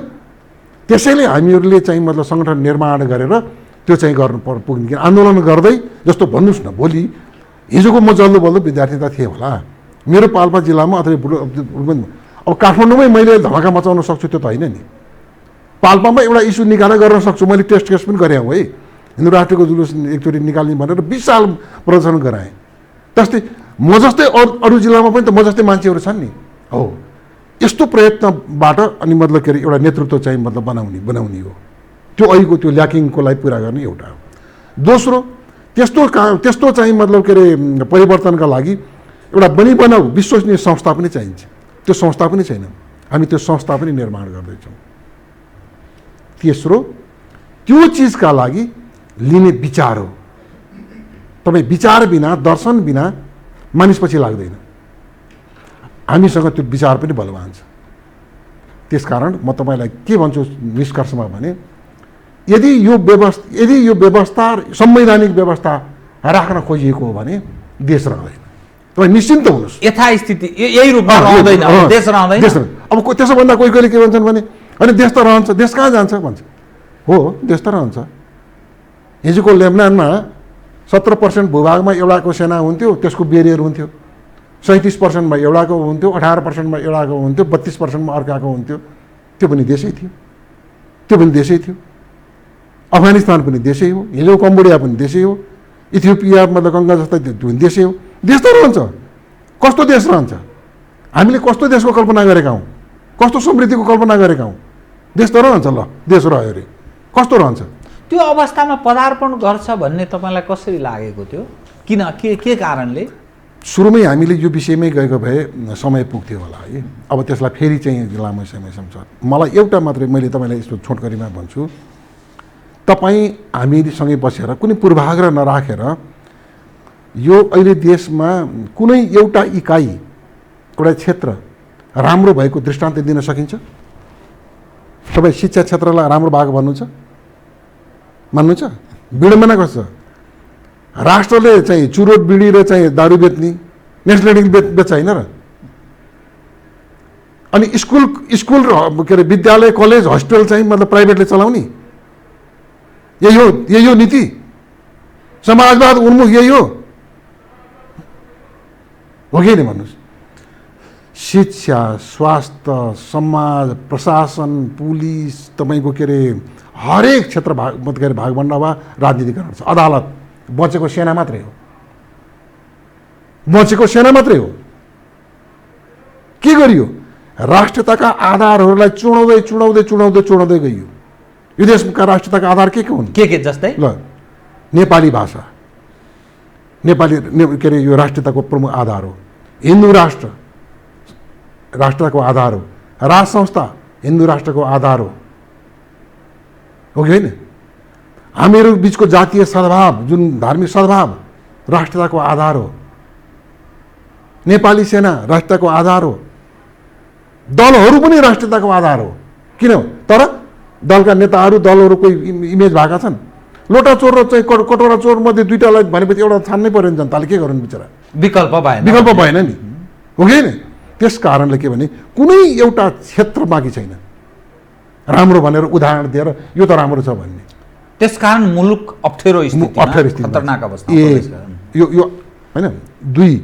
त्यसैले हामीहरूले चाहिँ मतलब सङ्गठन निर्माण गरेर त्यो चाहिँ गर्नु पुग्ने, आन्दोलन गर्दै जस्तो भन्नुहोस् न, भोलि हिजोको म जल्दो बल्दो विद्यार्थी त थिएँ होला, मेरो पाल्पा जिल्लामा अथवा अब काठमाडौँमै मैले धमाका मचाउन सक्छु त्यो त होइन नि। पाल्पामा एउटा इस्यु निकालेर गर्न सक्छु, मैले टेस्ट केस पनि गरेँ है, हिन्दू राष्ट्रको जुलुस एकचोटि निकाल्ने भनेर विशाल प्रदर्शन गराएँ। त्यस्तै म जस्तै अरू जिल्लामा पनि त म जस्तै मान्छेहरू छन् नि। हो, यस्तो प्रयत्नबाट अनि मतलब के अरे एउटा नेतृत्व चाहिँ मतलब बनाउने हो। त्यो अहिलेको त्यो ल्याकिङको लागि पुरा गर्ने एउटा हो। दोस्रो, त्यस्तो चाहिँ मतलब के अरे परिवर्तनका लागि एउटा बनाउ विश्वसनीय संस्था पनि चाहिन्छ। त्यो संस्था पनि छैन, हामी त्यो संस्था पनि निर्माण गर्दैछौँ। तेस्रो, त्यो चिजका लागि लिने विचार हो। तपाईँ विचार बिना, दर्शन बिना मानिस पछि लाग्दैन। हामीसँग त्यो विचार पनि बलवान छ। त्यसकारण म तपाईँलाई के भन्छु निष्कर्षमा भने, यदि यो व्यवस्था संवैधानिक व्यवस्था राख्न खोजिएको हो भने देश रहँदैन। तपाईँ निश्चिन्त हुनुहोस्। यथास्थिति यही रूपमा रहँदैन, देश रहँदैन। अब त्यसो भन्दा कोही के भन्छन् भने अनि देश त रहन्छ, देश कहाँ जान्छ भन्छ। हो, देश त रहन्छ। हिजोको लेबनानमा 17% भूभागमा एउटाको सेना हुन्थ्यो, त्यसको बेरियर हुन्थ्यो। 37%मा एउटाको हुन्थ्यो, 18%मा एउटाको हुन्थ्यो, 32%मा अर्काको हुन्थ्यो। त्यो पनि देशै थियो। अफगानिस्तान पनि देशै हो, हिजो कम्बोडिया पनि देशै हो, इथियोपिया मतलब गङ्गा जस्तै देशै हो। देश त रहन्छ। कस्तो देश रहन्छ? हामीले कस्तो देशको कल्पना गरेका हौँ, कस्तो समृद्धिको कल्पना गरेका हौँ? देश त रहन्छ। ल, देश रह्यो अरे कस्तो रहन्छ? त्यो अवस्थामा पदार्पण गर्छ भन्ने तपाईँलाई कसरी लागेको थियो? किन, के कारणले? सुरुमै हामीले यो विषयमै गएको भए समय पुग्थ्यो होला है। अब त्यसलाई फेरि चाहिँ लामो समयसम्म छ। मलाई एउटा मात्रै मैले तपाईँलाई यस्तो छोटकरीमा भन्छु, तपाईँ हामीसँगै बसेर कुनै पूर्वाग्रह नराखेर यो अहिले देशमा कुनै एउटा इकाइ, एउटा क्षेत्र राम्रो भएको दृष्टान्त दिन सकिन्छ? तपाईँ शिक्षा क्षेत्रलाई राम्रो भएको मान्नुहुन्छ? विडम्बना कस्तो? राष्ट्रले चाहिँ चुरोट बिडी र चाहिँ दारू बेच्ने, नेसनल बेच्छ होइन र? अनि स्कुल र के अरे विद्यालय, कलेज, हस्पिटल चाहिँ मतलब प्राइभेटले चलाउने, यही हो नीति? समाजवाद उन्मुख यही हो कि नहीं भन्नुहोस्? शिक्षा, स्वास्थ्य, समाज, प्रशासन, पुलिस, तपाईँको के अरे हरेक क्षेत्र भागभण्डा वा राजनीतिकरण छ। अदालत बचेको सेना मात्रै हो। के गरियो? राष्ट्रियताका आधारहरूलाई चुडाउँदै गइयो। यो देशका राष्ट्रियताका आधार के हुन्? के जस्तै? ल, नेपाली भाषा, के अरे यो राष्ट्रियताको प्रमुख आधार हो। हिन्दू राष्ट्र राष्ट्रको आधार हो। राज संस्था हिन्दू राष्ट्रको आधार हो कि होइन? हामीहरू बिचको जातीय सद्भाव, जुन धार्मिक सद्भाव राष्ट्रियताको आधार हो। नेपाली सेना राष्ट्रियताको आधार हो। दलहरू पनि राष्ट्रियताको आधार हो। किन? तर दलका नेताहरू, दलहरूको इमेज भएका छन्। लोटा चोर र चाहिँ कटोरा चोर मध्ये दुईटालाई भनेपछि एउटा छान्नै पर्यो नि, जनताले के गर्नु बिचरा? विकल्प भएन नि, हो कि होइन? त्यस कारणले के भने कुनै एउटा क्षेत्र बाँकी छैन राम्रो भनेर उदाहरण दिएर यो त राम्रो छ भन्ने। त्यसकारण मुलुक अप्ठ्यारो स्थितिमा, खतरनाक अवस्था यो होइन। दुई,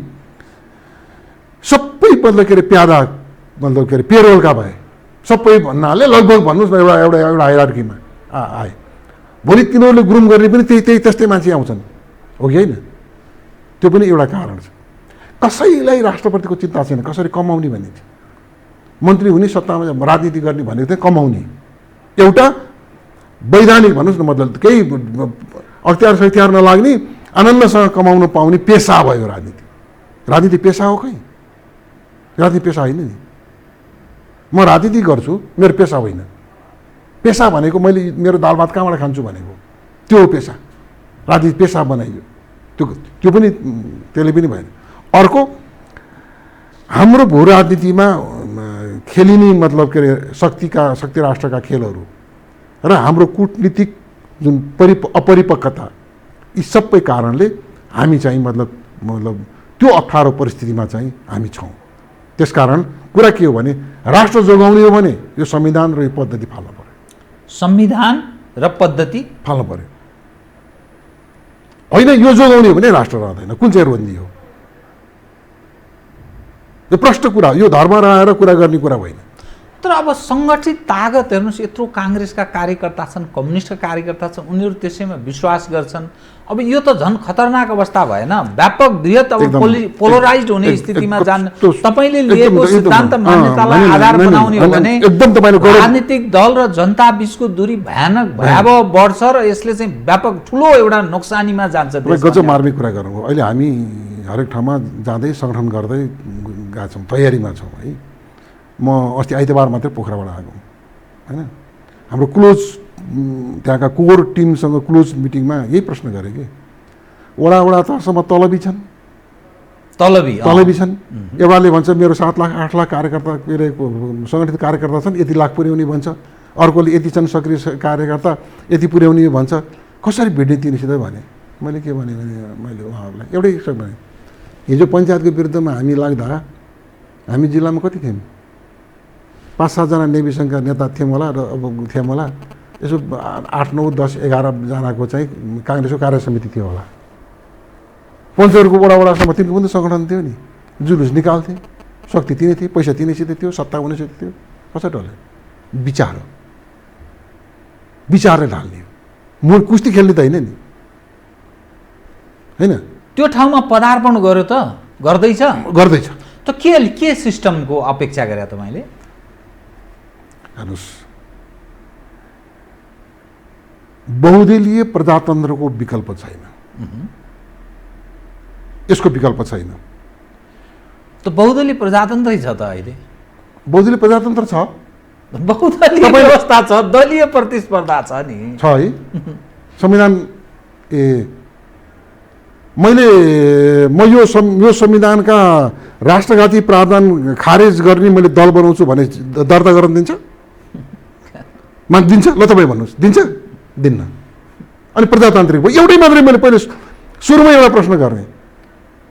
सबै मतलब के अरे प्यादा मतलब के अरे पेरोलका भए, सबै भन्नाले लगभग भन्नुहोस् न एउटा हायरार्कीमा आए। भोलि तिनीहरूले ग्रुम गर्ने पनि त्यस्तै मान्छे आउँछन्, हो कि होइन? त्यो पनि एउटा कारण छ। कसैलाई राष्ट्रप्रतिको चिन्ता छैन, कसरी कमाउने भन्ने थियो। मन्त्री हुने, सत्तामा राजनीति गर्ने भनेको चाहिँ कमाउने, एउटा वैधानिक भन्नुहोस् न, मतलब केही अख्तियार नलाग्ने, आनन्दसँग कमाउन पाउने पेसा भयो राजनीति पेसा हो? कहीँ राजनीति पेसा होइन नि। म राजनीति गर्छु, मेरो पेसा होइन। पेसा भनेको मैले मेरो दाल भात कहाँबाट खान्छु भनेको त्यो हो पेसा। राजनीति पेसा बनाइयो। त्यो पनि त्यसले पनि भएन। अर्को हाम्रो भू राजनीतिमा खेलिने मतलब के अरे शक्ति राष्ट्रका खेलहरू र हाम्रो कूटनीतिक जुन अपरिपक्वता यी सबै कारणले हामी चाहिँ मतलब त्यो अप्ठ्यारो परिस्थितिमा चाहिँ हामी छौँ। त्यसकारण कुरा के हो भने राष्ट्र जोगाउने हो भने यो संविधान र यो पद्धति फाल्नु पर्यो। संविधान र पद्धति फाल्नु पर्यो। होइन यो जोगाउने हो भने राष्ट्र रहँदैन। कुन चाहिँ रोन्दी हो? यो प्रष्ट कुरा, यो धर्म रहेर कुरा गर्ने कुरा होइन। तर अब सङ्गठित तागत हेर्नुहोस्, यत्रो काङ्ग्रेसका कार्यकर्ता छन्, कम्युनिस्टका कार्यकर्ता छन्, उनीहरू त्यसैमा विश्वास गर्छन्। अब यो त झन् खतरनाक अवस्था भएन? व्यापक बृहत अब पोलराइज्ड हुने स्थितिमा जान तपाईँले लिएको सिद्धान्त मान्यतालाई आधार बनाउने हो भने राजनीतिक दल र जनता बीचको दूरी भयावह बढ्छ र यसले चाहिँ व्यापक ठुलो एउटा नोक्सानीमा जान्छ। गजब मार्मिक कुरा गर्नुभयो। अहिले हामी हरेक ठाउँमा जाँदै सङ्गठन गर्दै गएको छौँ, तयारीमा छौँ है। म अस्ति आइतबार मात्रै पोखराबाट आएको होइन। हाम्रो क्लोज त्यहाँका कोर टिमसँग क्लोज मिटिङमा यही प्रश्न गरेँ कि वडा तहसम्म तलबी छन्, तलबी छन्। एउटाले भन्छ मेरो 7 लाख 8 लाख कार्यकर्ता के अरे सङ्गठित कार्यकर्ता छन्, यति लाख पुर्याउने भन्छ। अर्कोले यति छन् सक्रिय कार्यकर्ता, यति पुर्याउने भन्छ। कसरी भेट्ने तिनीसित भने मैले के भने मैले उहाँहरूलाई एउटै भने हिजो पञ्चायतको विरुद्धमा हामी लाग्दा हामी जिल्लामा कति थियौँ? 5-7 जना नेभी सङ्घका नेता थियौँ होला र अब थियौँ होला। यसो 8, 9, 10, 11 जनाको चाहिँ काङ्ग्रेसको कार्य समिति थियो होला। पञ्चायतको वडासम्म तिनको पनि सङ्गठन थियो नि। जुलुस निकाल्थे, शक्ति तिनै थिए, पैसा तिनैसित थियो, सत्ता उनीसित थियो। कसरी डल्यो? विचारले ढाल्ने हो। मूल कुस्ती खेल्ने त होइन नि, होइन? त्यो ठाउँमा पदार्पण गर्यो त गर्दैछ। त के सिस्टमको अपेक्षा गरे तपाईँले? हेर्नुहोस्, बहुदलीय प्रजातन्त्रको विकल्प छैन। यसको विकल्प छैन। त बहुदलीय प्रजातन्त्रै छ त अहिले। बहुदलीय प्रजातन्त्र छ, बहुदलीय व्यवस्था छ, दलीय प्रतिस्पर्धा छ नि, छ है। संविधान म यो संविधानका राष्ट्रघाती प्रावधान खारेज गर्ने मैले दल बनाउँछु भने दर्ता गर्न दिन्छ? दिन्छ? ल तपाईँ भन्नुहोस्, दिन्छ? दिन्न। अनि प्रजातान्त्रिक भयो। एउटै मात्रै मैले पहिले सुरुमै एउटा प्रश्न गर्ने,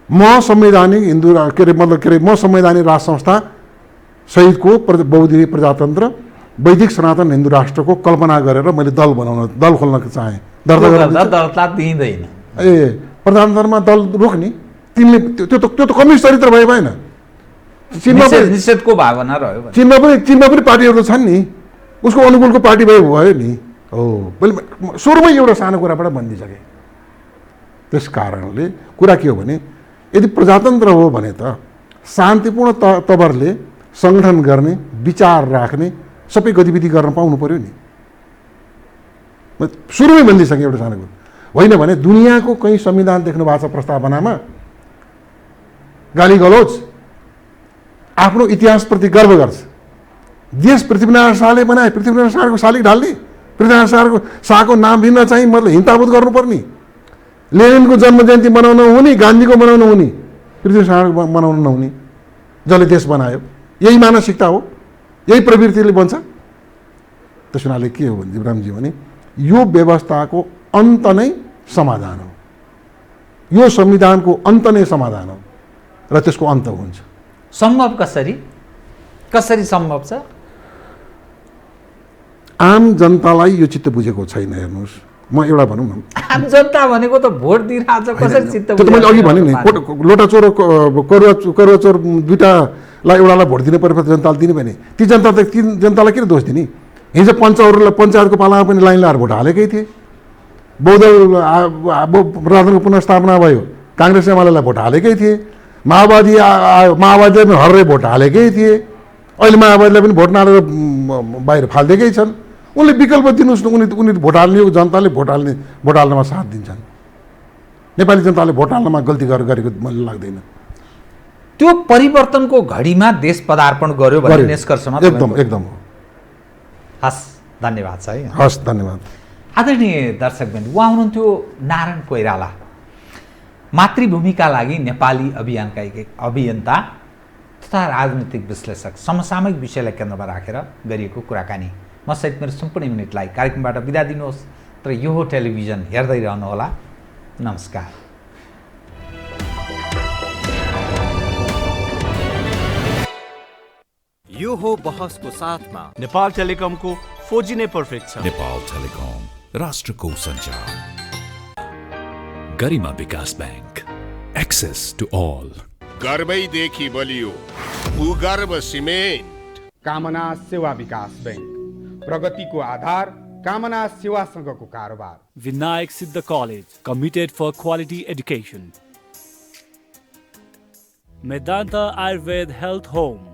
म संवैधानिक हिन्दू के अरे मतलब के अरे म संवैधानिक राष्ट्र संस्था सहितको बहुदलीय प्रजातन्त्र वैदिक सनातन हिन्दू राष्ट्रको कल्पना गरेर मैले दल खोल्न चाहेँ। दर्ता दिँदैन। प्रजातन्त्रमा दल रोक्ने तिमीले त्यो त कम्युनिस्ट चरित्र भएन। निषेधको भावना रह्यो। चीनमा पनि पार्टीहरू त छन् नि, उसको अनुकूलको पार्टी भयो नि। हो, मैले सुरुमै एउटा सानो कुराबाट भनिदिइसकेँ। त्यस कारणले कुरा के हो भने यदि प्रजातन्त्र हो भने त शान्तिपूर्ण तवरले सङ्गठन गर्ने, विचार राख्ने, सबै गतिविधि गर्न पाउनु पर्यो नि। सुरुमै भनिदिइसकेँ एउटा सानो कुरा। होइन भने दुनियाँको कहीँ संविधान देख्नु भएको छ प्रस्तावनामा गाली गलौज, आफ्नो इतिहासप्रति गर्व गर्छ। देश पृथ्वीनारायण शाहले बनाए, पृथ्वीनारायण शाहको शालिग ढाल्ने, पृथ्वीनारायण शाहको नाम लिन चाहिँ मतलब हिंताबुत गर्नुपर्ने, लेनिनको जन्म जयन्ती मनाउन हुने, गान्धीको मनाउन हुने, पृथ्वी शाहको मनाउन नहुने, जसले देश बनायो। यही मानसिकता हो, यही प्रवृत्तिले बन्छ। त्यस हुनाले के हो भने जीवरामजी भने यो व्यवस्थाको अन्त नै समाधान हो, यो संविधानको अन्त नै समाधान हो र त्यसको अन्त हुन्छ। सम्भव कसरी सम्भव छ? आम जनतालाई यो चित्त बुझेको छैन। हेर्नुहोस्, म एउटा भनौँ न, आम जनता भनेको त भोट दिइरहेछ, कसरी चित्त बुझेको? मैले अघि भने नि, लोटा चोर करुवा चोर दुईटालाई एउटालाई भोट दिनु पर्यो, जनताले दिने भने ती जनतालाई किन दोष दिने? हिजो पञ्चायतको पालामा पनि लाइन लगाएर भोट हालेकै थिए। प्रजातन्त्रको पुनर्स्थापना भयो, काङ्ग्रेस एमालेलाई भोट हालेकै थिए। माओवादीले पनि हर्रे भोट हालेकै थिए। अहिले माओवादीलाई पनि भोट नहालेर बाहिर फालिदिएकै छन्। उनले विकल्प दिनुहोस् न, उनी भोट हाल्ने, जनताले भोट हाल्नमा साथ दिन्छन्। नेपाली जनताले भोट हाल्नमा गल्ती गरेको मलाई लाग्दैन। त्यो परिवर्तनको घडीमा देश पदार्पण गर्यो भन्ने निष्कर्षमा एकदम हो। हस्, धन्यवाद छ है। हस्, धन्यवाद। आदरणीय दर्शकवृन्द, उहाँ हुनुहुन्थ्यो नारायण कोइराला। मातृभूमिका लागि नेपाली अभियानका एक अभियन्ता तथा राजनीतिक विश्लेषक समसामयिक विषयलाई केन्द्रमा राखेर गरिएको कुराकानी। म सहित मेरो सम्पूर्ण युनिटलाई कार्यक्रमबाट बिदा दिनुहोस्, तर यो हो टेलिभिजन हेर्दै रहनुहोला। नमस्कार। यो हो बहसको साथमा नेपाल टेलिकमको 4G नै पर्फेक्ट छ। नेपाल टेलिकम राष्ट्रको सञ्चार। गरिमा विकास ब्याङ्क, एक्सेस टु अल। गर्वैदेखि बलियो भूगर्भ सिमेन्ट। कामना सेवा विकास बैंक, प्रगतिको आधार कामना सेवासँगको कारोबार। Vinayak Siddha College, committed for quality education. Medanta Ayurved Health Home,